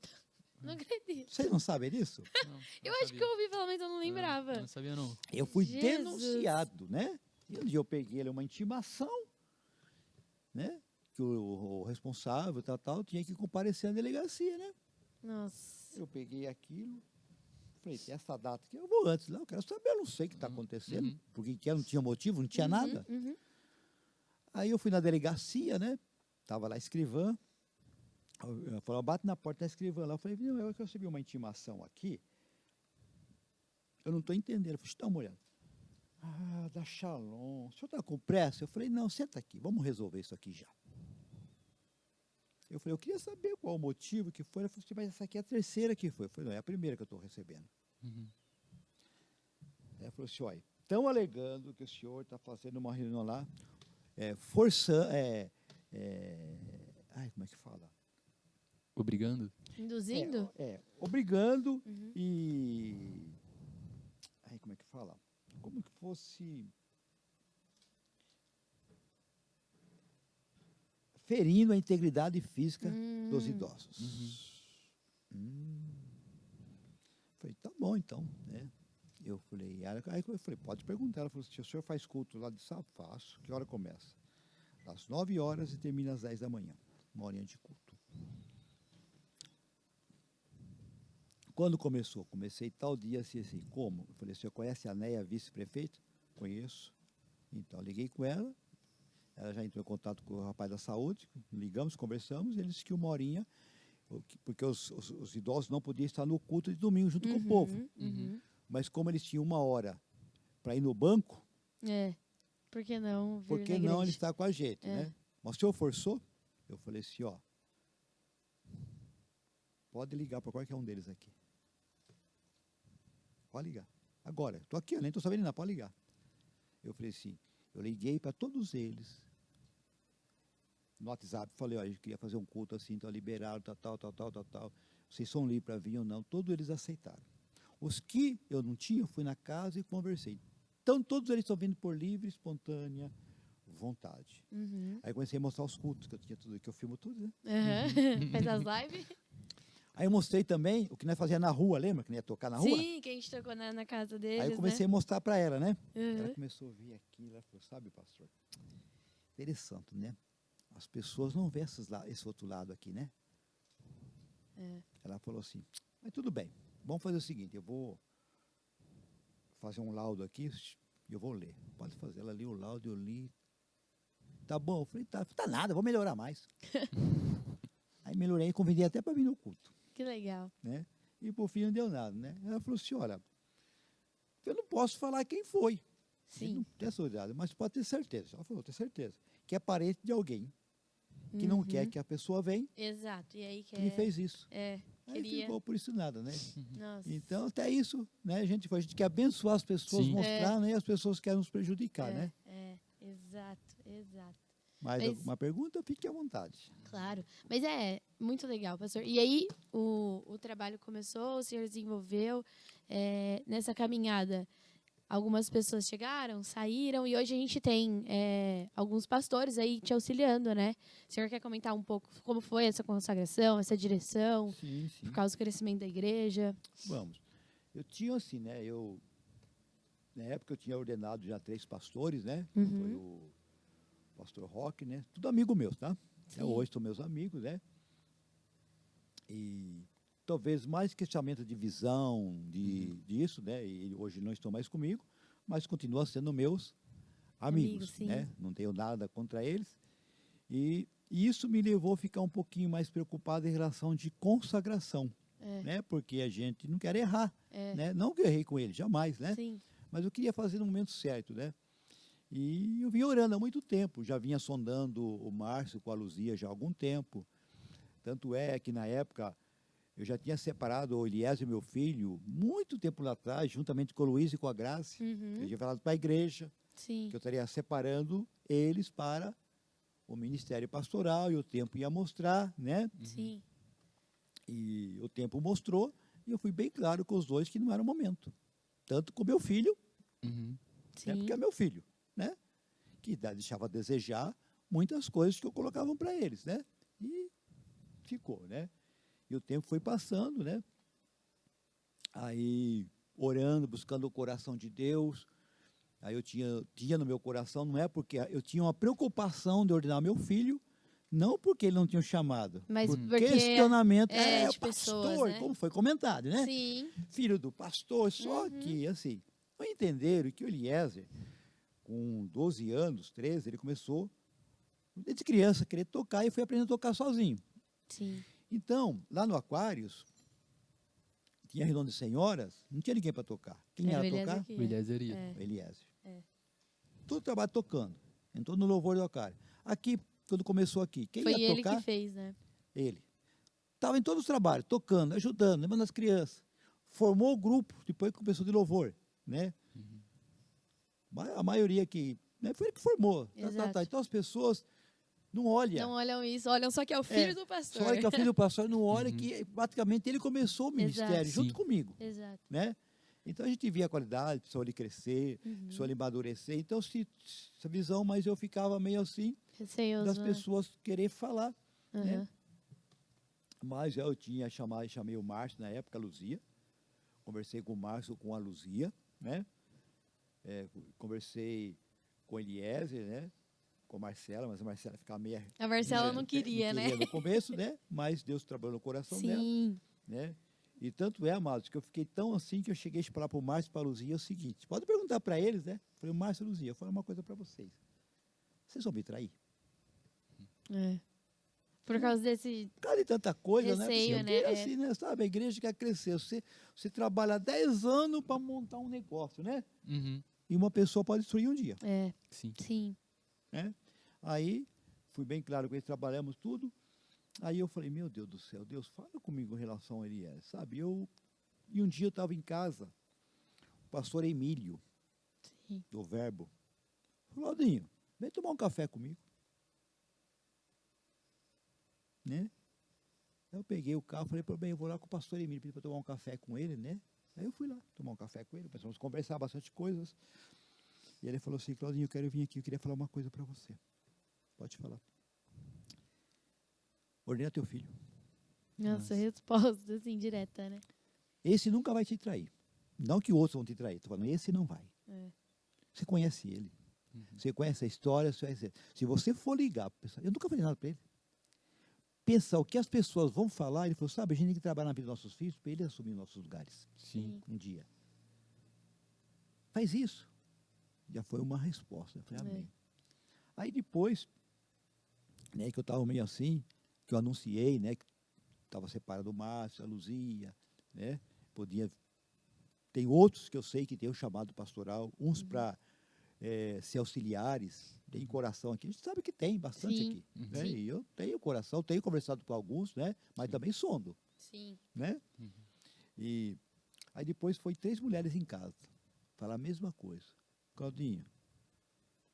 Não acredito. Vocês não sabem disso? Não Eu acho que eu ouvi falar, mas eu não lembrava. Eu não sabia, não. Eu fui Jesus. denunciado, né? E um dia eu peguei uma intimação, né? Que o responsável, tal, tinha que comparecer na delegacia, né? Nossa. Eu peguei aquilo, falei, tem essa data aqui, eu vou antes lá, eu quero saber, eu não sei o que está acontecendo, porque não tinha motivo, não tinha nada. Aí eu fui na delegacia, né? Estava lá a escrivã, eu falei, bate na porta da escrivã lá, eu falei, não, eu recebi uma intimação aqui, eu não estou entendendo. Eu falei, dá uma olhada. Da Shalom, o senhor está com pressa? Eu falei, não, senta aqui, vamos resolver isso aqui já. Eu falei, eu queria saber qual o motivo que foi. Ela falou assim, mas essa aqui é a terceira que foi. Eu falei, não, é a primeira que eu estou recebendo. Ela falou assim, olha, estão alegando que o senhor está fazendo uma reunião lá, forçando, como é que fala? Obrigando? Induzindo? Obrigando e... como é que fala? Como que fosse... ferindo a integridade física dos idosos. Falei, tá bom então, né? Eu falei, pode perguntar. Ela falou assim, o senhor faz culto lá de sábado? Faço. Que hora começa? Às 9 horas e termina às 10 da manhã. Uma horinha de culto. Quando começou? Comecei tal dia assim, como? Eu falei, o senhor conhece a Neia, vice-prefeita? Conheço. Então, liguei com ela. Ela já entrou em contato com o rapaz da saúde, ligamos, conversamos, e ele disse que uma horinha, porque os idosos não podiam estar no culto de domingo junto com o povo. Mas como eles tinham uma hora para ir no banco, por que não vir por que na não igreja? ele está com a gente, né? Mas o senhor forçou? Eu falei assim, pode ligar para qualquer um deles aqui. Pode ligar. Agora, estou aqui, eu nem estou sabendo nada, pode ligar. Eu falei assim, eu liguei para todos eles, no WhatsApp, falei, eu queria fazer um culto assim, então liberaram, tal. Vocês são livres para vir ou não? Todos eles aceitaram. Os que eu não tinha, eu fui na casa e conversei. Então, todos eles estão vindo por livre, espontânea vontade. Aí comecei a mostrar os cultos, que eu tinha tudo, que eu filmo tudo, né? Faz as lives? Aí eu mostrei também o que nós fazíamos na rua, lembra? Que nós ia tocar na rua? Sim, que a gente tocou na casa deles, Aí eu comecei a mostrar para ela, né? Uhum. Ela começou a ouvir aquilo, ela falou, sabe, pastor? Interessante, né? As pessoas não vêem esse outro lado aqui, né? Ela falou assim, mas tudo bem, vamos fazer o seguinte, eu vou fazer um laudo aqui e eu vou ler. Pode fazer. Ela leu o laudo, eu li. Tá bom? Eu falei, tá nada, vou melhorar mais. Aí melhorei e convidei até para vir no culto, Que legal. né? E por fim não deu nada, né? Ela falou assim, olha, eu não posso falar quem foi. Ele Sim. não tem essa idade, mas pode ter certeza. Ela falou, tenho certeza. Que é parente de alguém que não quer que a pessoa venha, Exato. E aí que que fez isso. É, Aí queria. ficou por isso nada, né? Nossa. Então, até isso, né? A gente quer abençoar as pessoas, Sim. mostrar, né? E as pessoas querem nos prejudicar, né? Exato, exato. Mais Mas- alguma pergunta? Fique à vontade. Claro. Mas é muito legal, pastor. E aí o trabalho começou, o senhor desenvolveu nessa caminhada. Algumas pessoas chegaram, saíram, e hoje a gente tem alguns pastores aí te auxiliando, né? O senhor quer comentar um pouco como foi essa consagração, essa direção, Sim, sim. por causa do crescimento da igreja? Vamos. Eu tinha assim, né? Na época eu tinha ordenado já 3 pastores, né? Foi o pastor Roque, né? Tudo amigo meu, tá? Sim. Hoje são meus amigos, né? E talvez mais questionamento de visão, disso, né? E hoje não estão mais comigo, mas continuam sendo meus amigos, sim. né? Não tenho nada contra eles. E isso me levou a ficar um pouquinho mais preocupado em relação de consagração, né? Porque a gente não quer errar, né? Não que eu errei com ele, jamais, né? Sim. Mas eu queria fazer no momento certo, né? E eu vinha orando há muito tempo, já vinha sondando o Márcio com a Luzia já há algum tempo. Tanto é que na época eu já tinha separado o Eliezer, meu filho, muito tempo lá atrás, juntamente com o Luiz e com a Grace. Eu tinha falado para a igreja Sim. que eu estaria separando eles para o ministério pastoral e o tempo ia mostrar, né? Sim. E o tempo mostrou e eu fui bem claro com os dois que não era o momento. Tanto com meu filho, né? Sim. Porque é meu filho, né? Que deixava a desejar muitas coisas que eu colocava para eles, né? E ficou, né? E o tempo foi passando, né? Aí, orando, buscando o coração de Deus. Aí eu tinha no meu coração, não é porque eu tinha uma preocupação de ordenar meu filho, não porque ele não tinha um chamado, Mas por porque questionamento, de pastor, pessoas, né? como foi comentado, né? Sim. Filho do pastor, só que, assim, não entenderam que o Eliezer, com 12 anos, 13, ele começou, desde criança, a querer tocar e foi aprendendo a tocar sozinho. Sim. Então, lá no Aquários, tinha reunião de senhoras, não tinha ninguém para tocar. Quem Era era o Eliezer tocar? que O Eliezer ia. O Eliezer. Todo trabalho tocando. Entrou no louvor do Aquário. Aqui, quando começou aqui, quem Foi ia ele tocar? que fez, né? Ele. Estava em todos os trabalhos, tocando, ajudando, levando as crianças. Formou o grupo, depois que começou de louvor, né? A maioria aqui, né, foi ele que formou. Exato. Então as pessoas não olham. Não olham isso, olham só que é o filho do pastor. Só olha que é o filho do pastor, não olha que praticamente ele começou o ministério Exato. junto Sim. comigo, Exato. né? Então a gente via a qualidade, pessoa ali crescer, pessoa ali amadurecer. Então essa visão, mas eu ficava meio assim Receioso, das né? pessoas querer falar, né? Aham. Mas eu chamei o Márcio na época, a Luzia. Conversei com o Márcio, com a Luzia, né? Conversei com o Eliezer, né? Com a Marcela, mas a Marcela ficava meio... A Marcela não queria, né? no começo, né? Mas Deus trabalhou no coração dela, Sim. né? E tanto é, amados, que eu fiquei tão assim que eu cheguei a falar para o Márcio e para a Luzia o seguinte, pode perguntar para eles, né? Eu falei, Márcio e Luzia, eu vou falar uma coisa para vocês. Vocês vão me trair? É. Por causa desse... Por causa de tanta coisa, Receio, né? Porque, né? assim, né? Sabe, a igreja quer crescer. Você trabalha 10 anos para montar um negócio, né? E uma pessoa pode destruir um dia, Sim. Sim. né? Aí, fui bem claro com eles, trabalhamos tudo. Aí eu falei, meu Deus do céu, Deus, fala comigo em relação a Eliezer, sabe? E um dia eu estava em casa, o pastor Emílio, Sim. do Verbo, falou, Aldinho, vem tomar um café comigo. Né? Aí eu peguei o carro, falei, bem, eu vou lá com o pastor Emílio, pedi para tomar um café com ele, né? Aí eu fui lá tomar um café com ele, começamos a conversar bastante coisas. E ele falou assim, Claudinho, eu quero vir aqui, eu queria falar uma coisa para você. Pode falar. Ordena teu filho. Nossa, resposta assim, direta, né? Esse nunca vai te trair. Não que outros vão te trair. Estou falando, esse não vai. É. Você conhece ele. Você conhece a história. Se você for ligar para pessoa, eu nunca falei nada para ele. Pensar o que as pessoas vão falar, ele falou, sabe, a gente tem que trabalhar na vida dos nossos filhos para eles assumir nossos lugares. Sim. Um dia. Faz isso. Já foi uma resposta. Eu falei, amém. Aí depois, né, que eu estava meio assim, que eu anunciei, né, que estava separado o Márcio, a Luzia, né? Tem outros que eu sei que tem o chamado pastoral, uns para ser auxiliares, tem coração aqui, a gente sabe que tem bastante Sim, aqui, né? sim. E eu tenho coração, tenho conversado com alguns, né? Mas também sondo, Sim. né? E aí depois foi 3 mulheres em casa, falar a mesma coisa. Claudinha,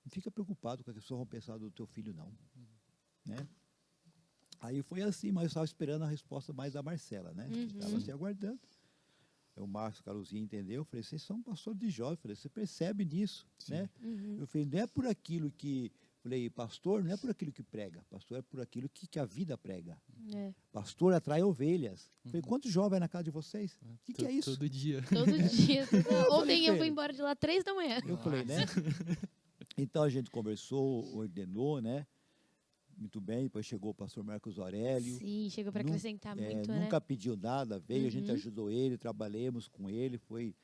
não fica preocupado com o que as pessoas vão pensar do teu filho, não, né? Aí foi assim, mas eu estava esperando a resposta mais da Marcela, né? Estava assim aguardando. Aí o Márcio Caruzinho entendeu, eu falei, vocês são pastor de jovens, eu falei, você percebe nisso, né? Eu falei, não é por aquilo que, falei, pastor não é por aquilo que prega, pastor é por aquilo que a vida prega. É. Pastor atrai ovelhas. Eu falei, quantos jovens na casa de vocês? O que é isso? Todo dia. Todo dia. Ontem eu falei, fui embora de lá 3 da manhã. Eu falei, né? Então a gente conversou, ordenou, né? Muito bem, depois chegou o pastor Marcos Aurélio. Sim, chegou para acrescentar muito, né? Nunca pediu nada, veio, a gente ajudou ele, trabalhamos com ele, foi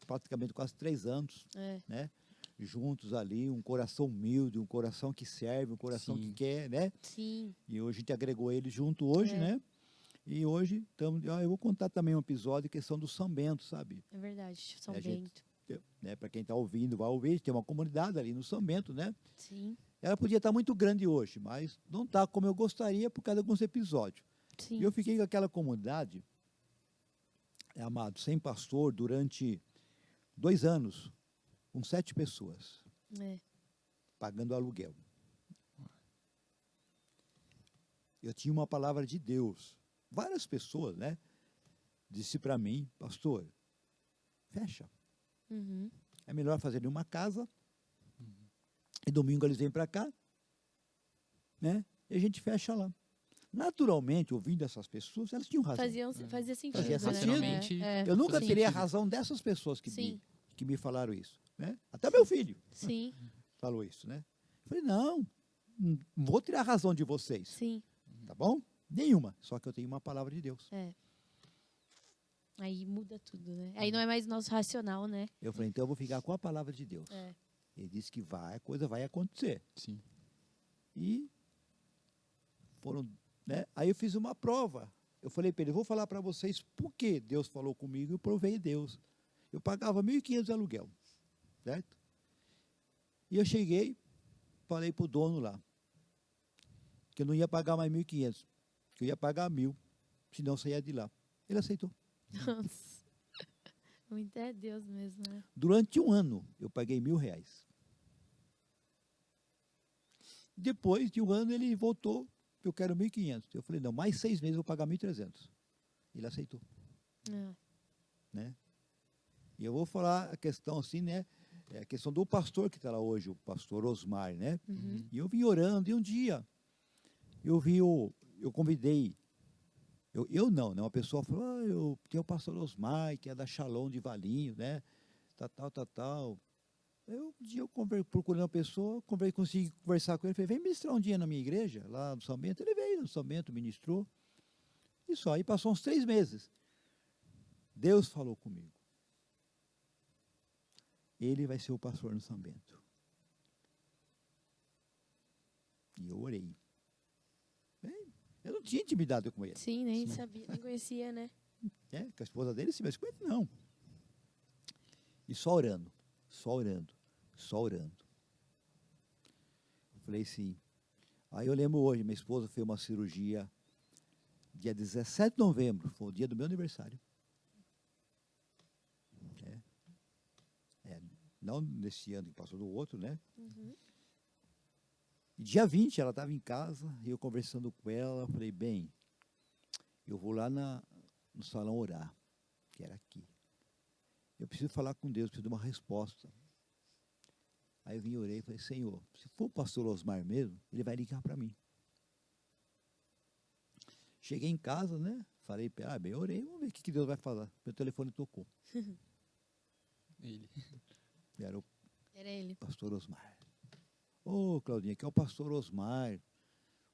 praticamente quase 3 anos, né? Juntos ali, um coração humilde, um coração que serve, um coração que quer, né? Sim. E hoje a gente agregou ele junto hoje, né? E hoje estamos. Eu vou contar também um episódio, questão do São Bento, sabe? É verdade, São A gente- Bento. Né? Para quem está ouvindo, vai ouvir, tem uma comunidade ali no São Bento, né? Sim. Ela podia estar muito grande hoje, mas não está como eu gostaria por causa de alguns episódios. Sim. E eu fiquei com aquela comunidade, amado, sem pastor, durante 2 anos, com 7 pessoas, É. pagando aluguel. Eu tinha uma palavra de Deus. Várias pessoas, né? Disse para mim, pastor, fecha. Uhum. É melhor fazer em uma casa. E domingo eles vêm para cá, né? E a gente fecha lá. Naturalmente, ouvindo essas pessoas, elas tinham razão. Fazia sentido. Fazia né? sentido. Racionalmente, Eu nunca Sim. teria a razão dessas pessoas Sim. que me falaram isso, né? Até meu filho Sim, falou isso, né? Eu falei, não vou tirar a razão de vocês, sim. tá bom? Nenhuma, só que eu tenho uma palavra de Deus. Aí muda tudo, né? Aí não é mais nosso racional, né? Eu falei, então eu vou ficar com a palavra de Deus. É. Ele disse que a coisa vai acontecer. Sim. E foram, né? Aí eu fiz uma prova. Eu falei para ele, vou falar para vocês por que Deus falou comigo e eu provei Deus. Eu pagava 1.500 de aluguel, certo? E eu cheguei, falei para o dono lá, que eu não ia pagar mais 1.500, que eu ia pagar 1.000, senão eu saía de lá. Ele aceitou. Nossa. Muito é Deus mesmo, né? Durante 1 ano, eu paguei R$1.000. Depois de 1 ano, ele voltou, eu quero 1.500. Eu falei, não, mais 6 meses eu vou pagar 1.300. Ele aceitou, né? E eu vou falar a questão assim, né? É a questão do pastor que está lá hoje, o pastor Osmar, né? E eu vim orando, e um dia, eu convidei, eu não, né? Uma pessoa falou, eu tenho o pastor Osmar, que é da Shalom de Valinho, né? Tal. Um dia eu procurei uma pessoa, consegui conversar com ele, falei, vem ministrar um dia na minha igreja, lá no São Bento. Ele veio no São Bento, ministrou. E só, aí passou uns 3 meses. Deus falou comigo. Ele vai ser o pastor no São Bento. E eu orei. Eu não tinha intimidade com ele. Sim, nem sabia, nem conhecia, né? Com a esposa dele, sim, mas com ele não. E só orando. Eu falei assim. Aí eu lembro hoje, minha esposa fez uma cirurgia dia 17 de novembro, foi o dia do meu aniversário. Não nesse ano que passou, do outro, né? E dia 20 ela estava em casa, e eu conversando com ela, falei, bem, eu vou lá no salão orar, que era aqui. Eu preciso falar com Deus, preciso de uma resposta. Aí eu vim e orei e falei, Senhor, se for o pastor Osmar mesmo, ele vai ligar para mim. Cheguei em casa, né? Falei, bem, orei, vamos ver o que Deus vai falar. Meu telefone tocou. Ele. Era ele. pastor Osmar. Ô, Claudinha, aqui é o pastor Osmar.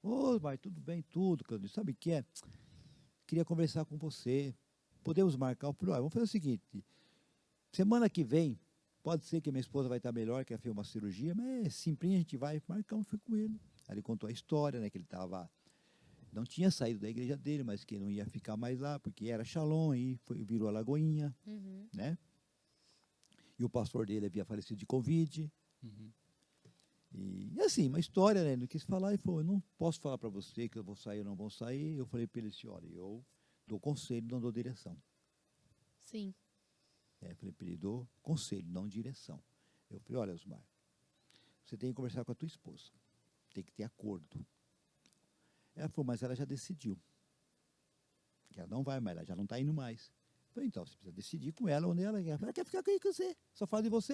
Ô, Osmar, tudo bem? Tudo, Claudinha. Sabe o que é? Queria conversar com você. Podemos marcar? Eu falei, vamos fazer o seguinte. Semana que vem, pode ser que minha esposa vai estar melhor, que ela fez uma cirurgia, mas simples, a gente vai. Marcamos, fui com ele. Aí ele contou a história, né? Que ele estava não tinha saído da igreja dele, mas que não ia ficar mais lá, porque era Shalom, e virou a Lagoinha, Uhum. né? E o pastor dele havia falecido de Covid. Uhum. E assim, uma história, né? Ele não quis falar e falou, eu não posso falar para você que eu vou sair ou não vou sair. Eu falei para ele assim, olha, eu dou conselho, não dou direção. Sim. Eu falei para ele, dou conselho, não direção. Eu falei, olha, Osmar, você tem que conversar com a tua esposa. Tem que ter acordo. Ela falou, mas ela já decidiu. Que ela não vai mais, ela já não está indo mais. Eu falei, então, você precisa decidir com ela onde ela quer. Ela quer ficar com você, só fala de você.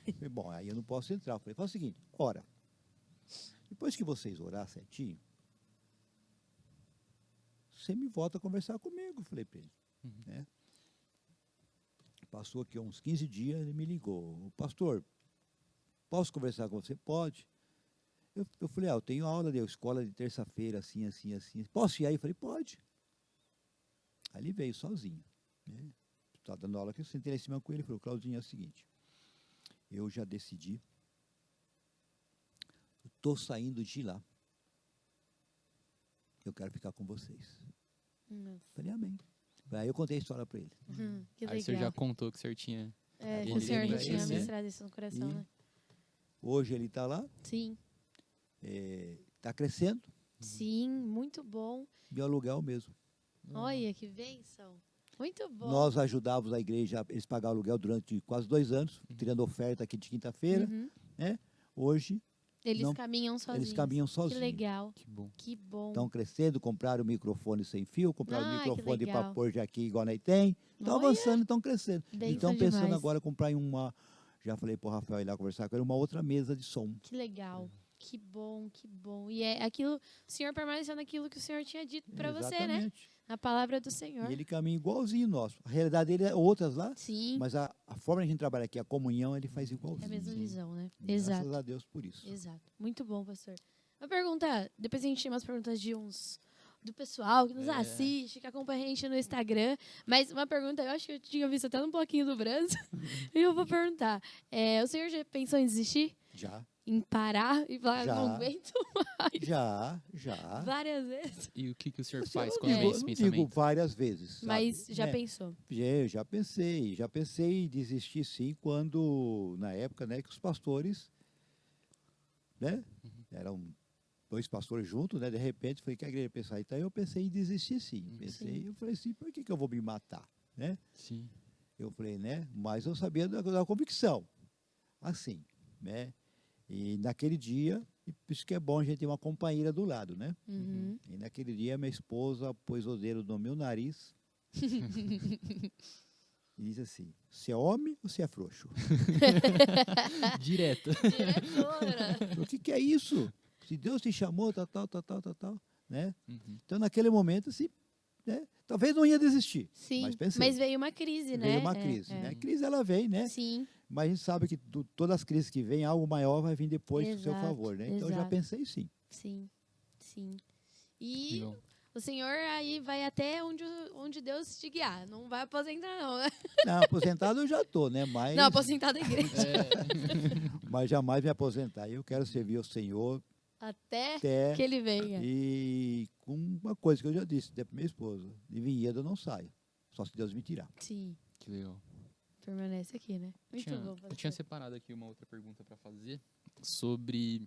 Eu falei, bom, aí eu não posso entrar. Eu falei, faz o seguinte, ora, depois que vocês orar certinho, você me volta a conversar comigo. Eu falei para ele, Uhum. né? Passou aqui uns 15 dias, ele me ligou. Pastor, posso conversar com você? Pode. Eu falei, eu tenho aula de escola de terça-feira, assim, assim, assim. Posso ir aí? Eu falei, pode. Aí ele veio sozinho. Né? Estava dando aula aqui, eu sentei lá em cima com ele e falei, Claudinho, é o seguinte, eu já decidi, estou saindo de lá. Eu quero ficar com vocês. Nossa. Falei, amém. Aí eu contei a história para ele. Que Aí o senhor já legal. contou que o senhor tinha. É, Aí que o ele senhor lembra já tinha isso, né? ministrado isso no coração, E- né? Hoje ele está lá, Sim. está crescendo, Sim, muito bom. e o aluguel mesmo. Olha, que bênção. Muito bom. Nós ajudávamos a igreja, eles pagavam aluguel durante quase 2 anos, tirando oferta aqui de quinta-feira. Uhum. Hoje, Eles não- caminham sozinhos. eles caminham Que sozinhos. legal. Que bom. Que bom. Estão crescendo, compraram microfone sem fio, compraram Ah, que microfone para legal. pôr de aqui igual nós tem. Estão Olha, avançando, estão crescendo. bênção E estão pensando demais. agora em comprar em uma. Já falei para o Rafael ir lá conversar com ele, uma outra mesa de som. Que legal. Que bom, que bom. E é aquilo, o senhor permaneceu naquilo que o senhor tinha dito para você, né? Exatamente. Na palavra do Senhor. E ele caminha igualzinho nosso. A realidade dele é outras lá, Sim, mas a forma que a gente trabalha aqui, a comunhão, ele faz é a igualzinho. mesma visão, né? Graças Exato. a Deus por isso. Exato. Muito bom, pastor. Uma pergunta, depois a gente tem umas perguntas do pessoal que nos assiste, que acompanha a gente no Instagram. Mas uma pergunta, eu acho que eu tinha visto até um pouquinho do Branco, e eu vou perguntar. O senhor já pensou em desistir? Já, Em parar e falar, Já. não aguento já. várias vezes? E o que o senhor Eu faz não quando vem digo, esse não pensamento? digo várias vezes. sabe? Mas já É. pensou? Já pensei em desistir sim, quando, na época, né, que os pastores, né, eram 2 pastores juntos, né, de repente, falei que a igreja pensar, então eu pensei em desistir sim, Sim. eu falei assim, por que eu vou me matar, né? Sim. Eu falei, né, mas eu sabia da convicção, assim, né, e naquele dia, e por isso que é bom a gente ter uma companheira do lado, né, Uhum. e naquele dia minha esposa pôs o dedo no meu nariz, e disse assim, você é homem ou você é frouxo? Direto. Diretora. O que é isso? Se Deus te chamou, tal, né? Uhum. Então, naquele momento, assim, né? Talvez não ia desistir, Sim, mas pensei. mas veio uma crise, né? Veio uma crise, né? A crise, ela vem, né? Sim, Mas a gente sabe que todas as crises que vêm, algo maior vai vir depois do seu Exato, favor, né? Então, eu já exato. pensei sim. sim, sim. E Legal. o senhor aí vai até onde Deus te guiar. Não vai aposentar, não, né? Não, aposentado eu já estou, né? Mas, Não, aposentar da igreja. mas jamais me aposentar. Eu quero servir ao Senhor Até até... que ele venha. E com uma coisa que eu já disse até para minha esposa, de vinhedo eu não saio, só se Deus me tirar. Sim, Que legal. permanece aqui, né? Muito bom. Eu pastor. tinha separado aqui uma outra pergunta para fazer sobre.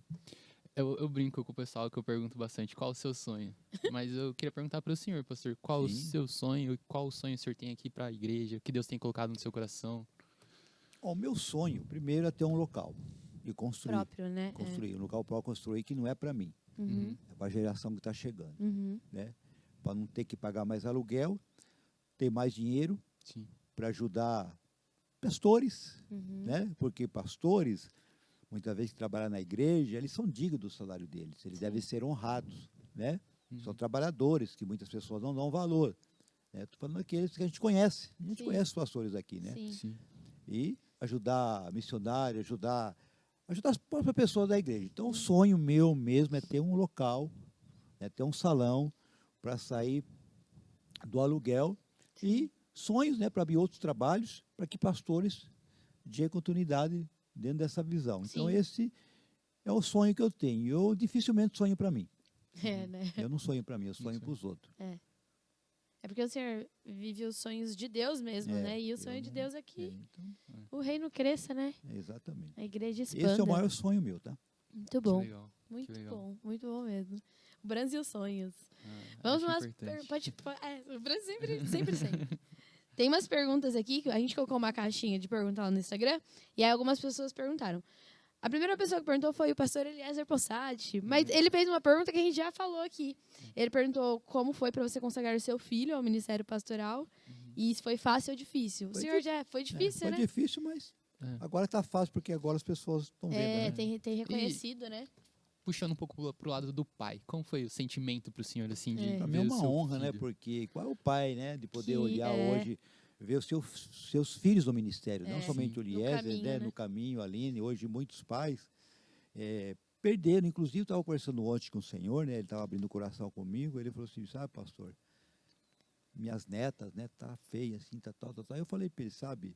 Eu brinco com o pessoal que eu pergunto bastante qual o seu sonho. Mas eu queria perguntar para o senhor, pastor, qual o Sim. seu sonho e qual o sonho o senhor tem aqui para a igreja, o que Deus tem colocado no seu coração? O meu sonho, primeiro, é ter um local e construir. Próprio, né? Construir, um local para construir que não é para mim, É. Uhum, é para a geração que está chegando, uhum. né? Para não ter que pagar mais aluguel, ter mais dinheiro Sim. para ajudar pastores, Uhum. né? Porque pastores, muitas vezes que trabalham na igreja, eles são dignos do salário deles, eles Sim. devem ser honrados, né? Uhum. São trabalhadores que muitas pessoas não dão valor. Estou falando aqueles que a gente conhece. A gente Sim. conhece os pastores aqui, né? Sim. Sim. E ajudar missionário, ajudar as próprias pessoas da igreja. Então, o sonho meu mesmo é ter um local, né, ter um salão para sair do aluguel e sonhos, né, para abrir outros trabalhos, para que pastores dêem continuidade dentro dessa visão. Então, Sim. esse é o sonho que eu tenho. Eu dificilmente sonho para mim. É, né? Eu não sonho para mim, eu sonho Isso. para os outros. É porque o senhor vive os sonhos de Deus mesmo, É, né? E o eu sonho de não- Deus é É, que então, o reino cresça, né? exatamente. A igreja expanda. Esse é o maior sonho meu, tá? Muito Que bom. legal. Muito legal. muito bom mesmo. O Brasil sonhos. Ah, Vamos acho umas importante. o Brasil sempre. Tem umas perguntas aqui que a gente colocou uma caixinha de perguntar lá no Instagram e aí algumas pessoas perguntaram. A primeira pessoa que perguntou foi o pastor Eliezer Possati, mas ele fez uma pergunta que a gente já falou aqui. Ele perguntou como foi para você consagrar o seu filho ao ministério pastoral e se foi fácil ou difícil. O Foi senhor já foi difícil, Foi né? difícil, mas É. agora está fácil, porque agora as pessoas estão vendo, É, né? tem reconhecido, né? Puxando um pouco pro lado do pai, como foi o sentimento pro senhor, assim, de É. Para mim ver é o uma seu honra, né? filho? Porque qual é o pai, né? De poder Que olhar é- hoje, ver os seus filhos no ministério, É. não somente Sim. o Eliezer, caminho, né? né? No caminho, a Aline, hoje muitos pais perderam. Inclusive, eu estava conversando ontem com o Senhor, né? Ele estava abrindo o coração comigo, ele falou assim, sabe, pastor, minhas netas, né? Tá feia assim, tá tal. Eu falei para ele, sabe,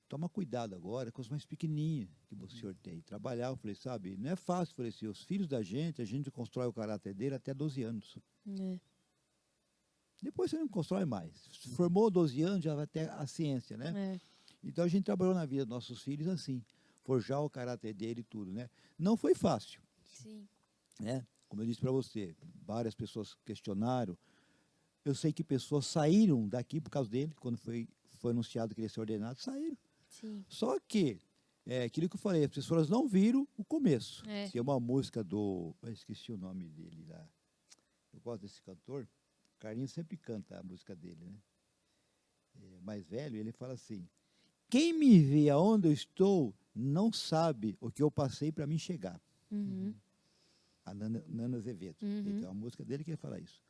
toma cuidado agora com os mais pequenininhos que o senhor tem. Trabalhar, eu falei, sabe, não é fácil. Eu falei assim, os filhos da gente, a gente constrói o caráter dele até 12 anos. É. Depois você não constrói mais. Formou 12 anos, já vai ter a ciência, né? É. Então a gente trabalhou na vida dos nossos filhos assim, forjar o caráter dele e tudo, né? Não foi fácil, Sim. né? Como eu disse para você, várias pessoas questionaram. Eu sei que pessoas saíram daqui por causa dele, quando foi anunciado que ele ia ser ordenado, saíram. Sim. Só que, aquilo que eu falei, as pessoas não viram o começo. É. Tem uma música eu esqueci o nome dele lá. Eu gosto desse cantor. O Carlinhos sempre canta a música dele, né? Mais velho, ele fala assim: quem me vê aonde eu estou não sabe o que eu passei para mim chegar. Uhum. A Nana Azevedo. Uhum. Tem uma música dele que ele fala isso.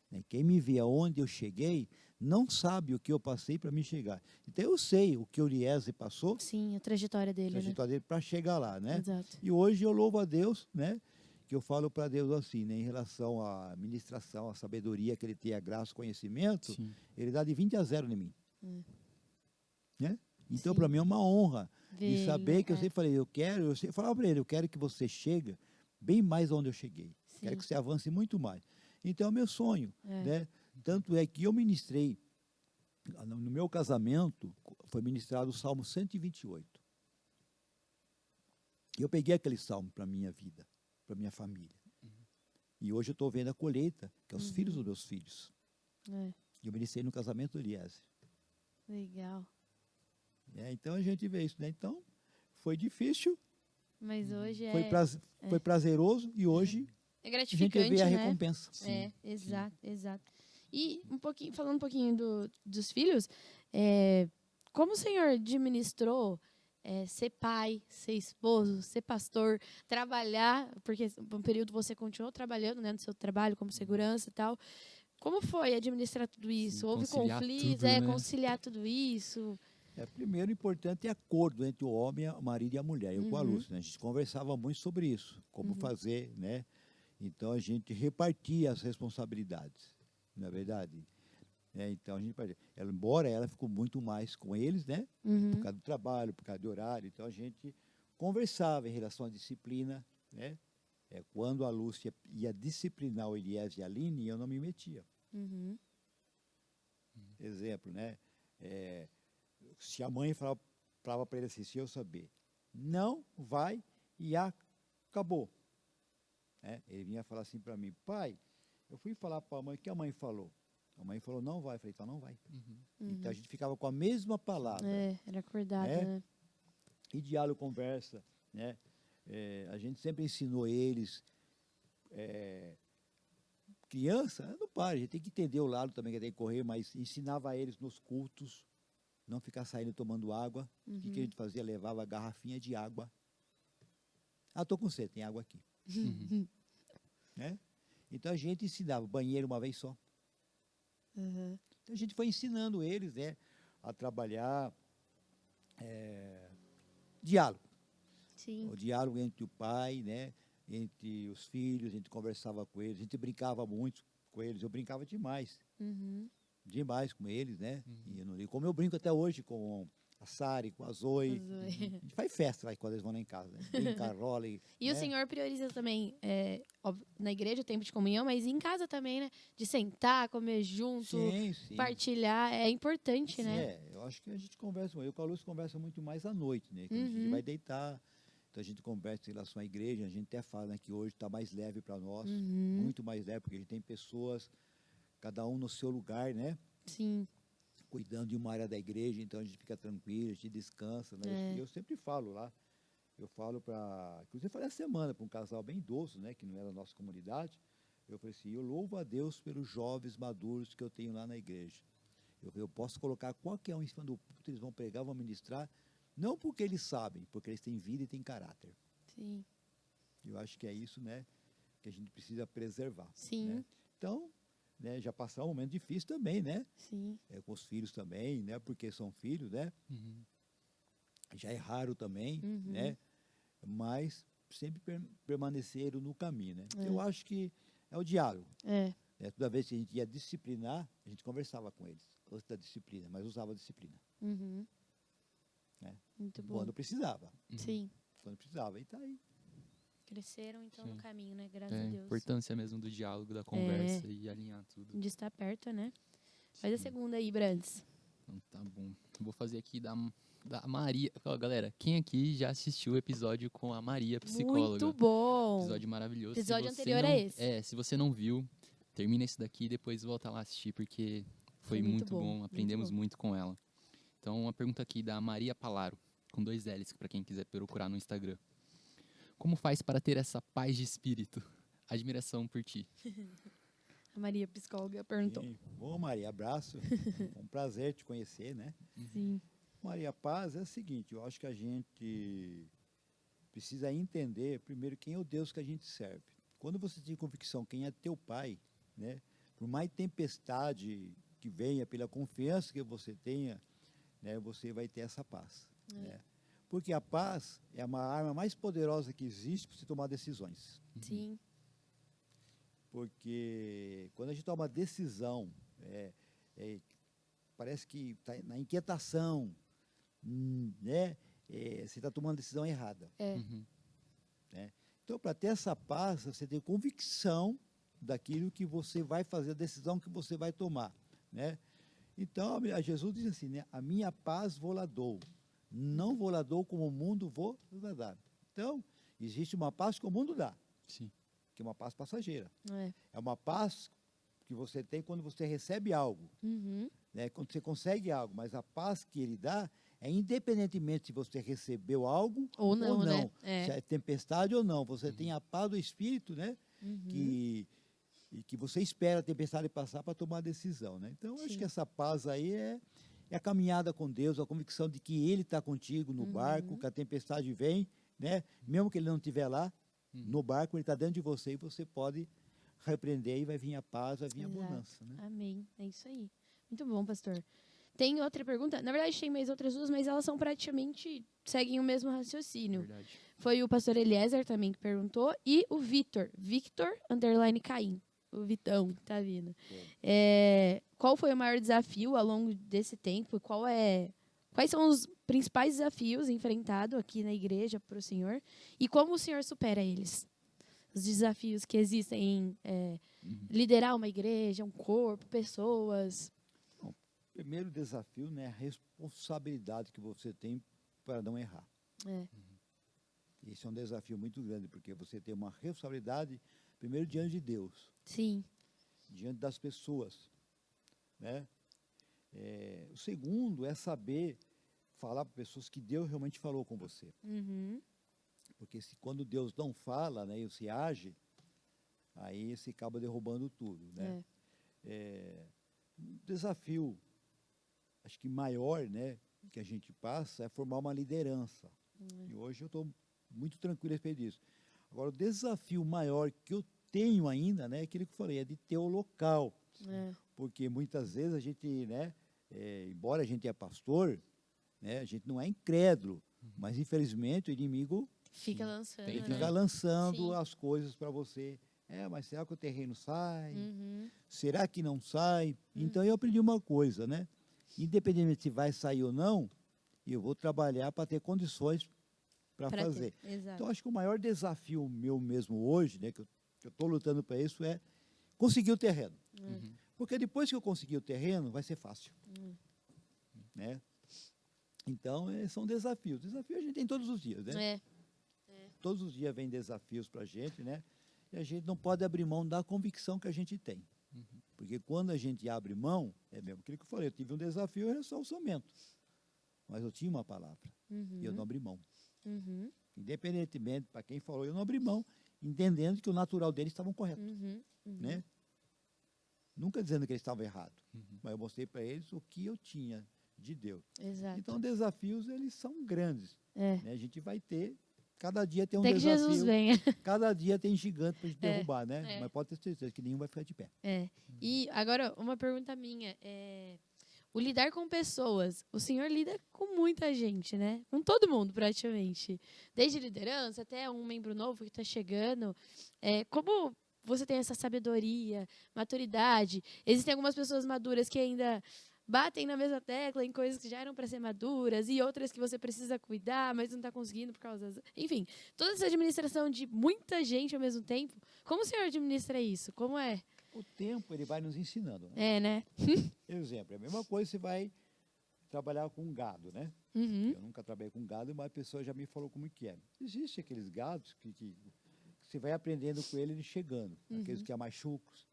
Né? Quem me vê aonde eu cheguei não sabe o que eu passei para mim chegar. Então eu sei o que o Eliezer passou, Sim, a trajetória dele, trajetória dele para chegar lá, né? né? Exato. E hoje eu louvo a Deus, né? Que eu falo para Deus assim, né? Em relação à administração, à sabedoria que ele tem, a graça, o conhecimento, Sim. ele dá de 20-0 em mim. Né? Então, Sim. para mim é uma honra Ver de ele, saber né? que eu sempre falei, eu sempre falava para ele, eu quero que você chegue bem mais onde eu cheguei. Quero Sim. que você avance muito mais. Então, é o meu sonho, É. né? Tanto é que eu ministrei, no meu casamento, foi ministrado o Salmo 128. E eu peguei aquele salmo para a minha vida, para a minha família. E hoje eu estou vendo a colheita, que é os filhos dos meus filhos. É. E eu ministrei no casamento do Eliezer. Legal. Então a gente vê isso, né? Então, foi difícil, Mas hoje foi prazeroso e hoje é a gente gratificante, vê a né? recompensa. É, exato. E falando um pouquinho dos filhos, como o senhor administrou ser pai, ser esposo, ser pastor, trabalhar, porque por um período você continuou trabalhando, né, no seu trabalho como segurança e tal. Como foi administrar tudo isso? Sim, Houve conciliar conflitos, tudo, né? conciliar tudo isso? Primeiro, importante é acordo entre o homem, o marido e a mulher. Eu com a Uhum. Lúcia, né? A gente conversava muito sobre isso, como fazer, né? Então a gente repartia as responsabilidades, não é verdade? Então a gente, embora ela ficou muito mais com eles, né? Por causa do trabalho, por causa do horário. Então a gente conversava em relação à disciplina, né? Quando a Lúcia ia disciplinar o Eliezer e a Aline, eu não me metia. Uhum. Exemplo, né? Se a mãe falava para ele assim, se eu saber, não vai e acabou. Ele vinha falar assim para mim, pai, eu fui falar para a mãe o que a mãe falou. A mãe falou, não vai. Eu falei, então não vai. Então a gente ficava com a mesma palavra. Era acordado, né? E diálogo, conversa, né? A gente sempre ensinou eles, criança, não para, a gente tem que entender o lado também que tem que correr, mas ensinava eles nos cultos, não ficar saindo tomando água. O que a gente fazia? Levava garrafinha de água. Estou com sede, tem água aqui. Né? Então a gente ensinava banheiro uma vez só. Uhum. Então a gente foi ensinando eles, né, a trabalhar diálogo. Sim. O diálogo entre o pai, né, entre os filhos, a gente conversava com eles, a gente brincava muito com eles, eu brincava demais. Uhum. Demais com eles, né? E como eu brinco até hoje com a Sari, com a Zoe. A Zoe. A gente faz festa lá quando eles vão lá em casa. Né? Brinca, rola. E né? o senhor prioriza também, óbvio, na igreja, o tempo de comunhão, mas em casa também, né? De sentar, comer junto, Sim. partilhar. É importante, Sim, né? eu acho que a gente conversa, eu com a Lúcia conversa muito mais à noite, né? Quando a gente vai deitar, então a gente conversa em relação à igreja, a gente até fala né, que hoje está mais leve para nós, muito mais leve, porque a gente tem pessoas, cada um no seu lugar, né? Sim. Cuidando de uma área da igreja, então a gente fica tranquilo, a gente descansa, né? E eu sempre falo lá, eu falo para, inclusive eu falei essa semana para um casal bem idoso, né? Que não era da nossa comunidade, eu falei assim, eu louvo a Deus pelos jovens maduros que eu tenho lá na igreja. Eu posso colocar qualquer um em cima do púlpito, eles vão pregar, vão ministrar, não porque eles sabem, porque eles têm vida e têm caráter. Sim. Eu acho que é isso, né, que a gente precisa preservar. Sim. Né? Então, né, já passar um momento difícil também, né? Sim. Com os filhos também, né? Porque são filhos, né? Já é raro também, né? Mas sempre permaneceram no caminho, né? Eu acho que é o diálogo. Né? Toda vez que a gente ia disciplinar, a gente conversava com eles. Antes da disciplina, mas usava a disciplina. Né? Muito bom. Quando precisava. Sim. Quando precisava. E tá aí. Cresceram, então, no caminho, né? Graças É a a Deus. importância mesmo do diálogo, da conversa e alinhar tudo. De estar perto, né? Faz a segunda aí, Brandes. Então, tá bom. Vou fazer aqui da Maria. Ó, galera, quem aqui já assistiu o episódio com a Maria, psicóloga? Muito bom. Episódio maravilhoso. O episódio Se você anterior não, é esse. se você não viu, termina esse daqui e depois volta lá assistir, porque foi muito bom. Aprendemos muito com ela. Então, uma pergunta aqui da Maria Palaro, com 2 L's, para quem quiser procurar no Instagram. Como faz para ter essa paz de espírito? Admiração por ti. A Maria, psicóloga, perguntou. Sim. Bom, Maria, abraço. Um prazer te conhecer, né? Sim. Maria, paz é o seguinte, eu acho que a gente precisa entender, primeiro, quem é o Deus que a gente serve. Quando você tem convicção quem é teu pai, né? Por mais tempestade que venha, pela confiança que você tenha, né? Você vai ter essa paz. Né? Porque a paz é uma arma mais poderosa que existe para você tomar decisões. Sim. Porque quando a gente toma decisão, parece que está na inquietação, né? Você está tomando a decisão errada. Né? Então, para ter essa paz, você tem convicção daquilo que você vai fazer, a decisão que você vai tomar. Né? Então, a Jesus diz assim, né? A minha paz vou lá dou. Não vou lá dou como o mundo vou lá dar. Então, existe uma paz que o mundo dá. Sim. Que é uma paz passageira. É uma paz que você tem quando você recebe algo. Né? Quando você consegue algo. Mas a paz que ele dá é independentemente se você recebeu algo ou não. Né? Se é tempestade ou não. Você tem a paz do Espírito, né? Que você espera a tempestade passar para tomar a decisão. Né? Então, eu acho que essa paz aí é a caminhada com Deus, a convicção de que Ele está contigo no barco, que a tempestade vem, né? Mesmo que Ele não estiver lá, no barco, Ele está dentro de você e você pode repreender e vai vir a paz, vai vir a bonança. Né? Amém. É isso aí. Muito bom, pastor. Tem outra pergunta? Na verdade, tem mais outras duas, mas elas são praticamente, seguem o mesmo raciocínio. Verdade. Foi o pastor Eliezer também que perguntou e o Victor _Caim. O Vitão tá vindo. Qual foi o maior desafio ao longo desse tempo? Quais são os principais desafios enfrentados aqui na igreja para o senhor? E como o senhor supera eles? Os desafios que existem em liderar uma igreja, um corpo, pessoas. Bom, primeiro desafio, né, a responsabilidade que você tem para não errar. Esse é um desafio muito grande, porque você tem uma responsabilidade, primeiro, diante de Deus. Sim. Diante das pessoas. Né? O segundo é saber falar para pessoas que Deus realmente falou com você. Porque quando Deus não fala, né, e você age, aí você acaba derrubando tudo. Né? Um desafio, acho que maior, né, que a gente passa é formar uma liderança. E hoje eu estou muito tranquilo a respeito disso. Agora, o desafio maior que eu tenho ainda, né, é aquilo que eu falei, é de ter o local. Porque muitas vezes a gente, né, embora a gente é pastor, né, a gente não é incrédulo, mas infelizmente o inimigo fica lançando. Ele fica lançando as coisas para você. Mas será que o terreno sai? Será que não sai? Então eu aprendi uma coisa, né? Independente se vai sair ou não, e eu vou trabalhar para ter condições para Pra ter. fazer. Exato. Então, acho que o maior desafio meu mesmo hoje, né, que eu estou lutando para isso, é conseguir o terreno. Uhum. Porque depois que eu conseguir o terreno, vai ser fácil. Né? Então, são desafios. Desafios a gente tem todos os dias, né? É. Todos os dias vem desafios para a gente, né? E a gente não pode abrir mão da convicção que a gente tem. Uhum. Porque quando a gente abre mão, é mesmo aquilo que eu falei, eu tive um desafio, era só o orçamento. Mas eu tinha uma palavra, e eu não abri mão. Uhum. Independentemente, para quem falou, eu não abri mão, entendendo que o natural deles estavam correto. Uhum. Né? Nunca dizendo que eles estavam errados, Uhum. mas eu mostrei para eles o que eu tinha de Deus. Exato. Então, desafios, eles são grandes. É. Né? A gente vai ter, cada dia tem um Até que desafio. Jesus venha. Cada dia tem gigante para a gente É, derrubar, né? é. Mas pode ter certeza que nenhum vai ficar de pé. É. E agora, uma pergunta minha. O lidar com pessoas. O senhor lida com muita gente, né? Com todo mundo, praticamente. Desde liderança até um membro novo que está chegando. Como você tem essa sabedoria, maturidade? Existem algumas pessoas maduras que ainda batem na mesma tecla em coisas que já eram para ser maduras e outras que você precisa cuidar, mas não está conseguindo por causa das... Enfim, toda essa administração de muita gente ao mesmo tempo. Como o senhor administra isso? Como é? O tempo, ele vai nos ensinando. Né? É, né? Exemplo, é a mesma coisa você vai trabalhar com gado, né? Uhum. Eu nunca trabalhei com gado, mas a pessoa já me falou como que é. Existem aqueles gados que você vai aprendendo com eles chegando, aqueles que é mais chucros.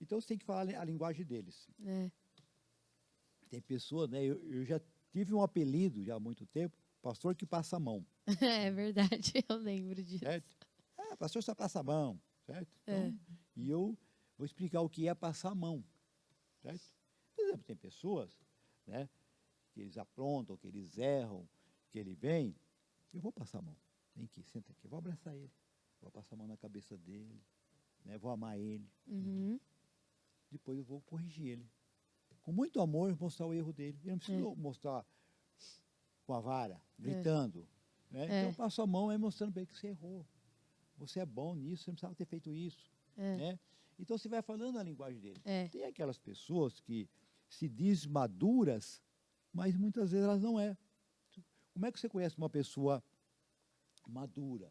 Então, você tem que falar a linguagem deles. É. Tem pessoas, né? Eu já tive um apelido, já há muito tempo, pastor que passa a mão. É verdade, eu lembro disso. Certo? Ah, pastor só passa a mão, certo? Então, e eu vou explicar o que é passar a mão, certo? Por exemplo, tem pessoas, né, que eles aprontam, que eles erram, que ele vem, eu vou passar a mão. Vem aqui, senta aqui, eu vou abraçar ele, vou passar a mão na cabeça dele, né, vou amar ele. Uhum. Depois eu vou corrigir ele. Com muito amor, mostrar o erro dele. Eu não preciso mostrar com a vara, gritando. Né? Então, eu passo a mão aí mostrando bem que você errou. Você é bom nisso, você não precisava ter feito isso. Né? Então, você vai falando a linguagem dele. Tem aquelas pessoas que se dizem maduras, mas muitas vezes elas não é. Como é que você conhece uma pessoa madura?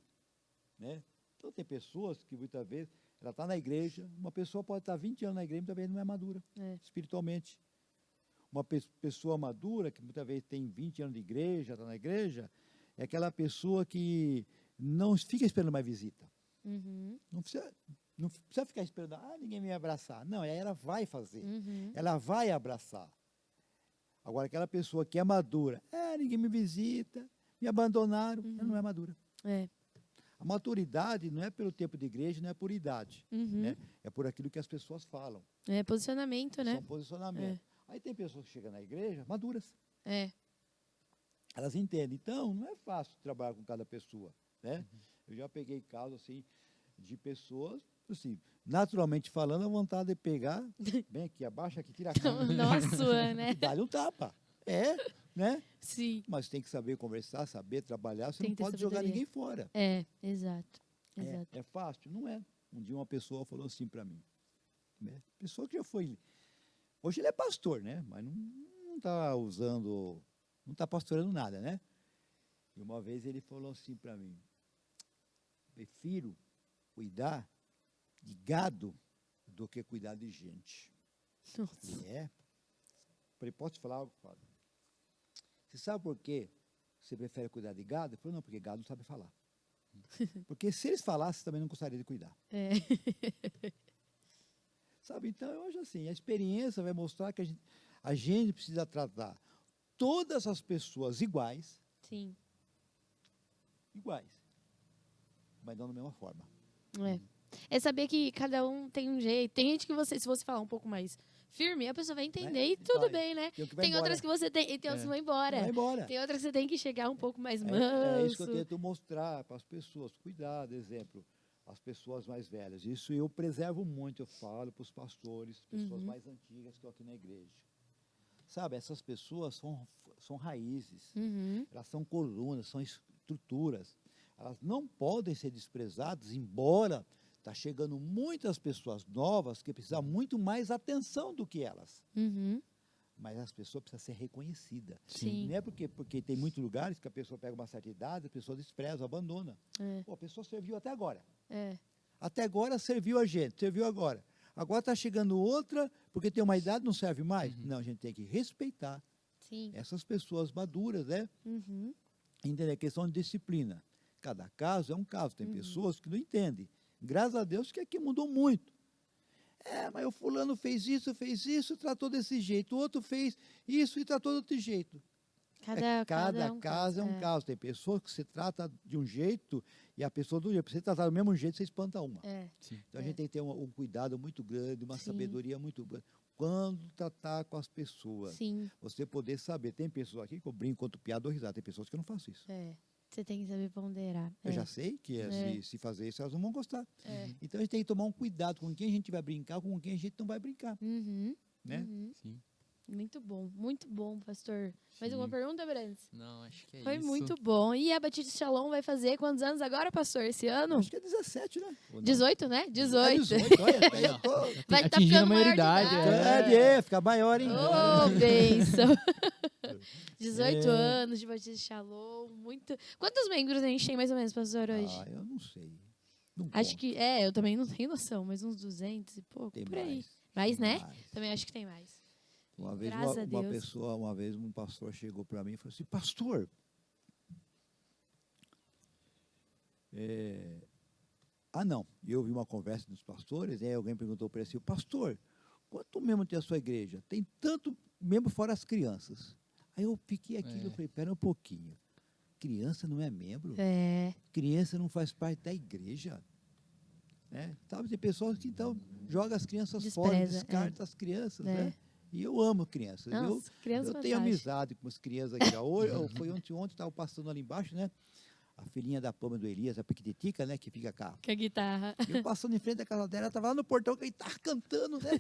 Né? Então, tem pessoas que muitas vezes ela está na igreja, uma pessoa pode estar 20 anos na igreja e muitas vezes não é madura, espiritualmente. Uma pessoa madura, que muitas vezes tem 20 anos de igreja, está na igreja, é aquela pessoa que não fica esperando mais visita. Uhum. Não precisa ficar esperando, ninguém me vai abraçar. Não, ela vai fazer. Uhum. Ela vai abraçar. Agora, aquela pessoa que é madura, ninguém me visita, me abandonaram, ela não é madura. A maturidade não é pelo tempo de igreja, não é por idade. Uhum. Né? É por aquilo que as pessoas falam. É posicionamento, né? São posicionamentos. Aí tem pessoas que chegam na igreja maduras. Elas entendem. Então, não é fácil trabalhar com cada pessoa. Né? Eu já peguei casos assim, de pessoas, assim, naturalmente falando, a vontade de pegar, bem aqui, abaixa aqui, tira a cara. Nossa, né? E dá-lhe um tapa. Né? Sim. Mas tem que saber conversar, saber trabalhar, você Tem não que ter pode jogar sabedoria. ninguém fora. Exato. É fácil? Não é. Um dia uma pessoa falou assim para mim. Né? Pessoa que já foi... Hoje ele é pastor, né? Mas não está usando... Não está pastorando nada, né? E uma vez ele falou assim para mim. Prefiro cuidar de gado do que cuidar de gente. Nossa. E falei, posso te falar algo, Fábio? Você sabe por quê você prefere cuidar de gado? Eu falei, não, porque gado não sabe falar. Porque se eles falassem, também não gostaria de cuidar. Sabe, então eu acho assim, a experiência vai mostrar que a gente precisa tratar todas as pessoas iguais. Sim. Iguais. Mas não da mesma forma. É saber que cada um tem um jeito. Tem gente que se você falar um pouco mais firme, a pessoa vai entender e tudo bem, né? Tem outras que você tem, e tem outras que vão embora. Vai embora. Tem outras que você tem que chegar um pouco mais manso. É isso que eu tento mostrar para as pessoas. Cuidado, exemplo, as pessoas mais velhas. Isso eu preservo muito, eu falo para os pastores, pessoas mais antigas que estão aqui na igreja. Sabe, essas pessoas são raízes, elas são colunas, são estruturas. Elas não podem ser desprezadas, embora está chegando muitas pessoas novas que precisam muito mais atenção do que elas. mas as pessoas precisam ser reconhecidas. Sim. Não é porque tem muitos lugares que a pessoa pega uma certa idade, a pessoa despreza, abandona. É. Pô, a pessoa serviu até agora. É. Até agora serviu a gente, serviu agora. Agora está chegando outra, porque tem uma idade, não serve mais? Não, a gente tem que respeitar Sim. essas pessoas maduras, né? Uhum. Entender a questão de disciplina. Cada caso é um caso. Tem pessoas que não entendem. Graças a Deus que aqui mudou muito. Mas o fulano fez isso, tratou desse jeito. O outro fez isso e tratou de outro jeito. Cada caso é um caso. Tem pessoas que se trata de um jeito e a pessoa do jeito. Se você tratar do mesmo jeito, você espanta uma. Sim. Então a gente tem que ter um cuidado muito grande, uma Sim. sabedoria muito grande. Quando tratar com as pessoas, Sim. você poder saber. Tem pessoas aqui que eu brinco, conto piada ou risada. Tem pessoas que eu não faço isso. Você tem que saber ponderar. Eu já sei que se fazer isso, elas não vão gostar. É. Então a gente tem que tomar um cuidado com quem a gente vai brincar, com quem a gente não vai brincar. Uhum. Né? Uhum. Sim. Muito bom, pastor. Mais Sim. alguma pergunta, Brandes? Não, acho que é Foi isso. muito bom. E a Batista Shalom vai fazer quantos anos agora, pastor? Esse ano? Acho que é 17, né? Ou não? 18, né? 18. É 18, olha, até eu tô... Vai estar Atingindo a ficando maior de maioridade, idade. Fica maior, hein? Ô, bênção. 18 É. anos de Batista Shalom. Muito... Quantos membros a gente tem mais ou menos, pastor, hoje? Eu não sei. Não Acho conto. que, eu também não tenho noção, mas uns 200 e pouco, Tem por aí. mais. Mais, Tem né? mais. Também acho que tem mais. Uma vez Graças a uma Deus. pessoa, um pastor chegou para mim e falou assim, pastor, não, eu ouvi uma conversa dos pastores, e aí alguém perguntou para ele assim, pastor, quanto membro tem a sua igreja? Tem tanto membro fora as crianças. Aí eu fiquei aqui, eu falei, pera um pouquinho, criança não é membro? Criança não faz parte da igreja? Né? Sabe, tem pessoas que então jogam as crianças fora, Despreza, descartam as crianças, né? E eu amo crianças. Nossa, criança Eu tenho fantástica. amizade com as crianças aqui. Hoje, foi ontem estava passando ali embaixo, né? A filhinha da Pama do Elias, a Piquititica, né? Que fica cá. Com a guitarra. Eu passando em frente da casa dela, ela estava lá no portão que ele estava cantando, né?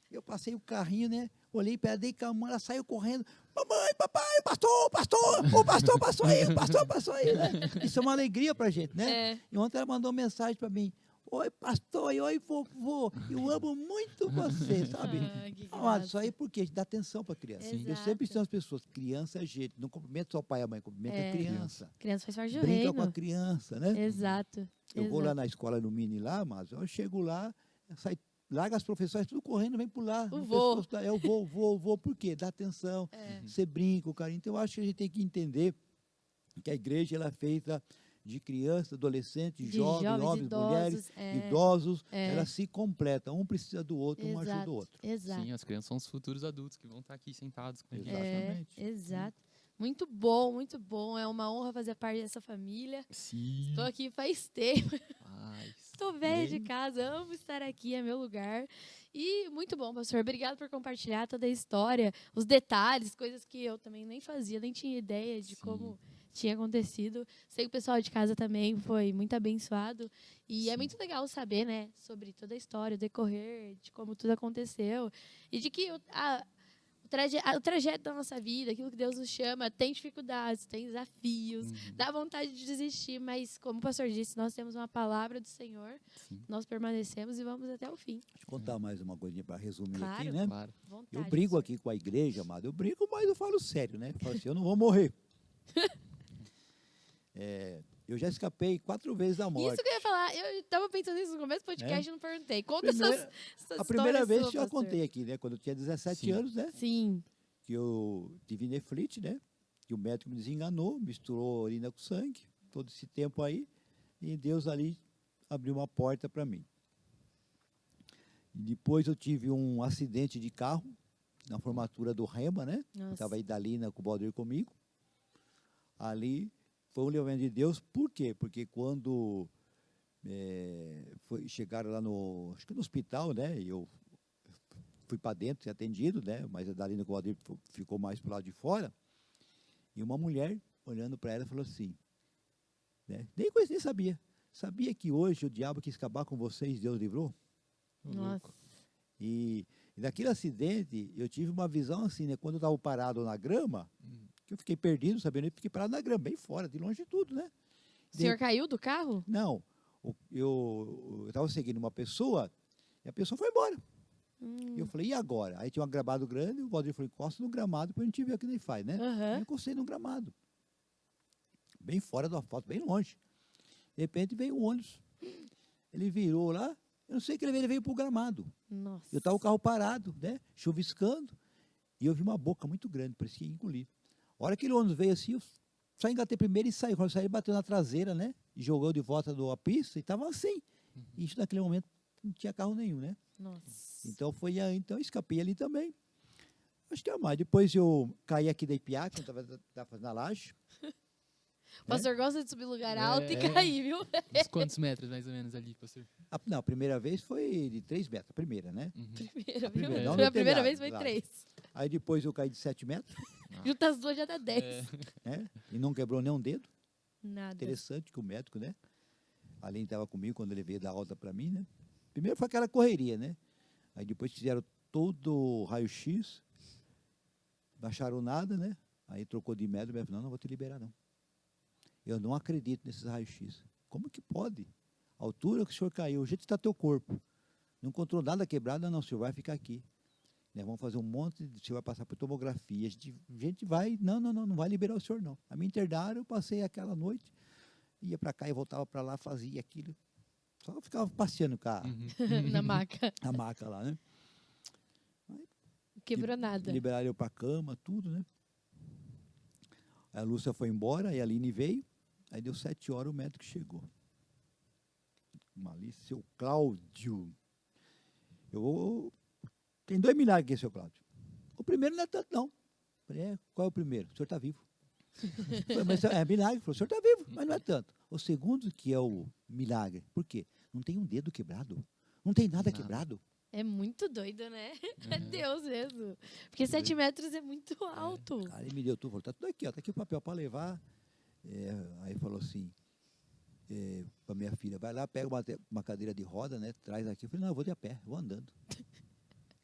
Eu passei o carrinho, né? Olhei para ela, dei com a mão, ela saiu correndo. Mamãe, papai, o pastor, o pastor passou aí, o pastor passou aí, né? Isso é uma alegria para a gente, né? E ontem ela mandou mensagem para mim. Oi, pastor, oi, vovô, eu amo muito você, sabe? Que Amado, isso aí porque dá atenção para a criança. Sim. Eu sempre ensino as pessoas, criança é gente, não cumprimenta só o pai e a mãe, cumprimenta a criança. Criança faz parte do Brinca reino. com a criança, né? Exato. Eu vou lá na escola no Mini lá, mas eu chego lá, larga as professoras tudo correndo, vem pular. O vô. Eu vou, por quê? Dá atenção, você brinca, o carinho. Então eu acho que a gente tem que entender que a igreja ela é feita de crianças, adolescentes, De jovens, homens, mulheres, idosos, ela se completa, um precisa do outro, um ajuda o outro. Exato. Sim, as crianças são os futuros adultos que vão estar aqui sentados com a gente. Exatamente. Exato. Muito bom, muito bom. É uma honra fazer parte dessa família. Sim. Estou aqui faz tempo. Paz. Estou velha de casa, amo estar aqui, é meu lugar. E muito bom, pastor. Obrigado por compartilhar toda a história, os detalhes, coisas que eu também nem fazia, nem tinha ideia de como tinha acontecido. Sei que o pessoal de casa também foi muito abençoado. E é muito legal saber, né, sobre toda a história, o decorrer, de como tudo aconteceu. E de que o trajeto da nossa vida, aquilo que Deus nos chama, tem dificuldades, tem desafios, dá vontade de desistir, mas como o pastor disse, nós temos uma palavra do Senhor, nós permanecemos e vamos até o fim. Deixa eu contar mais uma coisinha para resumir Claro. aqui, né? Claro. Vontade, Eu brigo pastor. aqui com a igreja, amado. Eu brigo, mas eu falo sério, né? Eu falo assim, eu não vou morrer. Eu já escapei 4 vezes da morte. Isso que eu ia falar, eu estava pensando nisso no começo do podcast e não perguntei. Conta Primeira- essas A primeira histórias vez sua, que eu pastor. contei aqui, né? Quando eu tinha 17 Sim. anos, né? Sim. Que eu tive nefrite, né? Que o médico me desenganou, misturou urina com sangue, todo esse tempo aí, e Deus ali abriu uma porta para mim. E depois eu tive um acidente de carro, na formatura do Rema, né? Nossa. Estava a Idalina com o Baldir comigo. Ali foi um livramento de Deus, por quê? Porque quando chegaram lá acho que no hospital, né? E eu fui para dentro, ser atendido, né? Mas a Dalina com o Aldir ficou mais para o lado de fora. E uma mulher, olhando para ela, falou assim, né? Nem conhecia, nem sabia. Sabia que hoje o diabo quis acabar com vocês, Deus livrou? Nossa. E naquele acidente, eu tive uma visão assim, né? Quando eu estava parado na grama, que eu fiquei perdido, sabendo, eu fiquei parado na grama, bem fora, de longe de tudo, né? O senhor caiu do carro? Não, eu estava seguindo uma pessoa, e a pessoa foi embora. E eu falei, e agora? Aí tinha um gramado grande, o Valdir falou, encosta no gramado pra gente ver o que ele faz, né? Aham. Eu encostei no gramado. Bem fora do asfalto, bem longe. De repente veio um ônibus. Ele virou lá, eu não sei o que ele veio pro gramado. Nossa. Eu estava o carro parado, né? Chuviscando. E eu vi uma boca muito grande, parecia que ia engolir. A hora que o ônibus veio assim, eu só engatei primeiro e saí. Quando eu saí, ele bateu na traseira, né? E jogou de volta da pista e estava assim. E isso naquele momento não tinha carro nenhum, né? Nossa. Então foi aí, então eu escapei ali também. Acho que é mais. Depois eu caí aqui da Ipiá, quando estava fazendo a laje. O pastor gosta de subir lugar É. alto e cair, viu? Uns quantos metros, mais ou menos, ali, pastor? Não, a primeira vez foi de 3 metros, a primeira, né? Primeira, viu? primeira, não Foi a no primeira telhado, vez, foi lá. 3. Aí depois eu caí de 7 metros, Junta as duas já dá 10. É. né? E não quebrou nem um dedo. Nada. Interessante que o médico, né? A Aline estava comigo quando ele veio dar alta para mim, né? Primeiro foi aquela correria, né? Aí depois fizeram todo o raio-x, não acharam nada, né? Aí trocou de médico, falou, não vou te liberar, não. Eu não acredito nesses raios-x. Como que pode? A altura que o senhor caiu, o jeito que está teu corpo. Não encontrou nada quebrado, não, o senhor vai ficar aqui. Né, vamos fazer um monte, o senhor vai passar por tomografia. A gente vai, não vai liberar o senhor, não. A me internaram, eu passei aquela noite, ia para cá e voltava para lá, fazia aquilo. Só ficava passeando com Na maca. a maca lá, né? Quebrou nada. Liberaram eu para a cama, tudo, né? A Lúcia foi embora, aí a Aline veio, aí deu 7 horas, o médico chegou. Malícia, seu Cláudio. Tem 2 milagres aqui, seu Cláudio. O primeiro não é tanto, não. Falei, qual é o primeiro? O senhor está vivo. Falei, mas é milagre. Falei, o senhor está vivo, mas não é tanto. O segundo que é o milagre. Por quê? Não tem um dedo quebrado. Não tem nada quebrado. É muito doido, né? É Deus mesmo. Porque 7 metros é muito alto. Aí ele me deu tudo, falou, tá tudo aqui, ó, tá aqui o papel para levar. Aí falou assim, para minha filha, vai lá, pega uma cadeira de roda, né, traz aqui. Eu falei, não, eu vou de a pé, vou andando.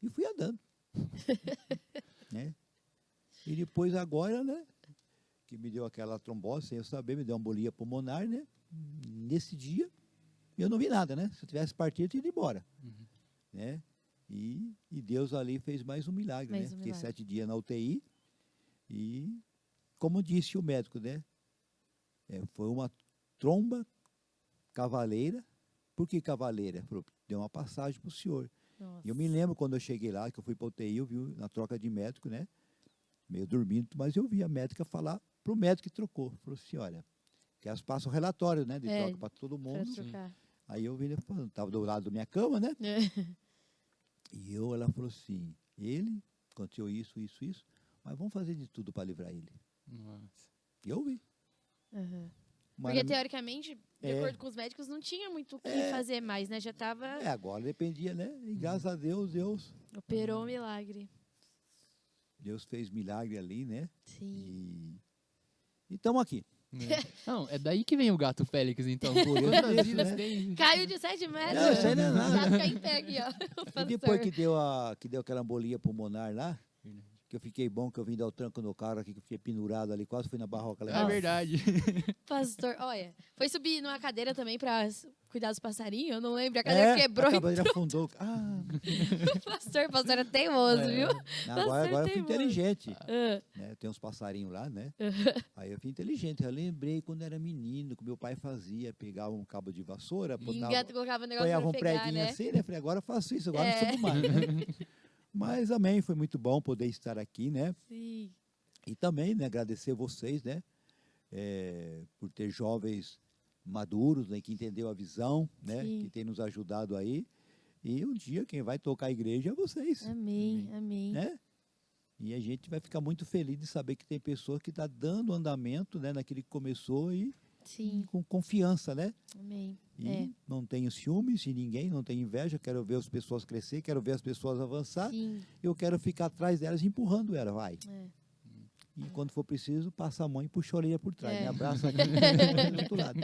E fui andando. Né? E depois agora, né, que me deu aquela trombose, sem eu saber, me deu uma embolia pulmonar, né? Nesse dia, eu não vi nada, né? Se eu tivesse partido, eu tinha ido embora. Né? E Deus ali fez mais um milagre, Mais né? um Fiquei milagre. 7 dias na UTI e, como disse o médico, né? Foi uma tromba cavaleira. Por que cavaleira? Falou, deu uma passagem para o senhor. Nossa. E eu me lembro quando eu cheguei lá, que eu fui para a UTI, eu vi na troca de médico, né? Meio dormindo, mas eu vi a médica falar para o médico que trocou. Falou assim, olha, que elas passam relatório, né? De troca para todo Pra mundo. trocar. Aí eu vi ele falando, estava do lado da minha cama, né? É. E ela falou assim, ele aconteceu isso, mas vamos fazer de tudo para livrar ele. Nossa. E eu vi. Uhum. Mas Porque, teoricamente, de É. acordo com os médicos, não tinha muito o que fazer mais, né? Já tava... agora dependia, né? E graças a Deus, Operou um milagre. Deus fez milagre ali, né? Sim. E estamos aqui. Não, é daí que vem o gato Félix, então. Por isso Quantas mesmo, vidas né? tem? Caiu de 7 metros. Não, isso aí não é nada. Já fica em pé aqui, ó. O E depois pastor. que deu aquela embolia pulmonar lá, que eu fiquei bom, que eu vim dar o tranco no carro aqui, que eu fiquei pendurado ali, quase fui na barroca lá. É verdade. Pastor, olha, foi subir numa cadeira também pra cuidar dos passarinhos? Eu não lembro. A cadeira quebrou a e cadeira afundou. Ah, o pastor era teimoso, viu? agora eu fui teimoso. inteligente. Ah, Né? Tem uns passarinhos lá, né? Aí eu fui inteligente. Eu lembrei quando era menino, que meu pai fazia, pegava um cabo de vassoura, engata, colocava o negócio ponhava pra um pegar, predinho né? assim, né? Falei, agora eu faço isso, agora não subo mais. Né? Mas, amém, foi muito bom poder estar aqui, né? Sim. E também, né, agradecer vocês, né? Por ter jovens maduros, né, que entendeu a visão, né? Sim. Que tem nos ajudado aí. E um dia quem vai tocar a igreja é vocês. Amém, amém. Né? E a gente vai ficar muito feliz de saber que tem pessoas que estão dando andamento, né, naquele que começou e Sim, com confiança, né? amém. E não tenho ciúmes de ninguém, não tenho inveja, quero ver as pessoas crescer, quero ver as pessoas avançar. Sim, Eu quero ficar atrás delas, empurrando elas, vai. é. E quando for preciso, passa a mão e puxa a orelha por trás, É. né? Abraça aqui do outro lado.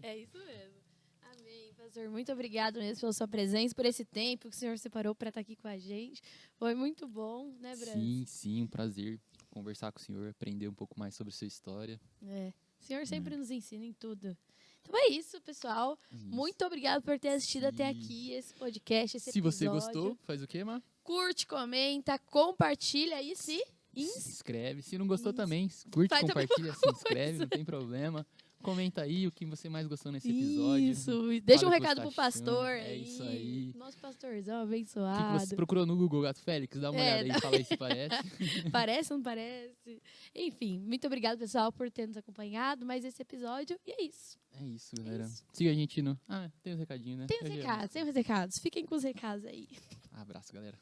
É isso mesmo. Amém. Pastor, muito obrigado mesmo pela sua presença, por esse tempo que o senhor separou para estar aqui com a gente. Foi muito bom, né, Brás? Sim, um prazer conversar com o senhor, aprender um pouco mais sobre sua história. É. O senhor sempre nos ensina em tudo. Então é isso, pessoal. Isso. Muito obrigado por ter assistido até Sim. aqui esse podcast, esse Se você episódio. gostou, faz o quê, Má? curte, comenta, compartilha e se Se inscreve. Se não gostou Isso. também, curte, Faz também compartilha, se inscreve, coisa. não tem problema. Comenta aí o que você mais gostou nesse episódio. Isso. E deixa um Fala o que recado você pro tá achando. pastor É aí. isso aí. Nosso pastorzão O que abençoado. você procurou no Google, Gato Félix? Dá uma É, olhada aí, fala aí se parece. Parece ou não parece? Enfim, muito obrigado, pessoal, por ter nos acompanhado mais esse episódio. E é isso. É isso, galera. isso. Siga a gente no... Ah, tem os recadinhos, né? Tem os Eu já- recados, tem os recados. Fiquem com os recados aí. Abraço, galera.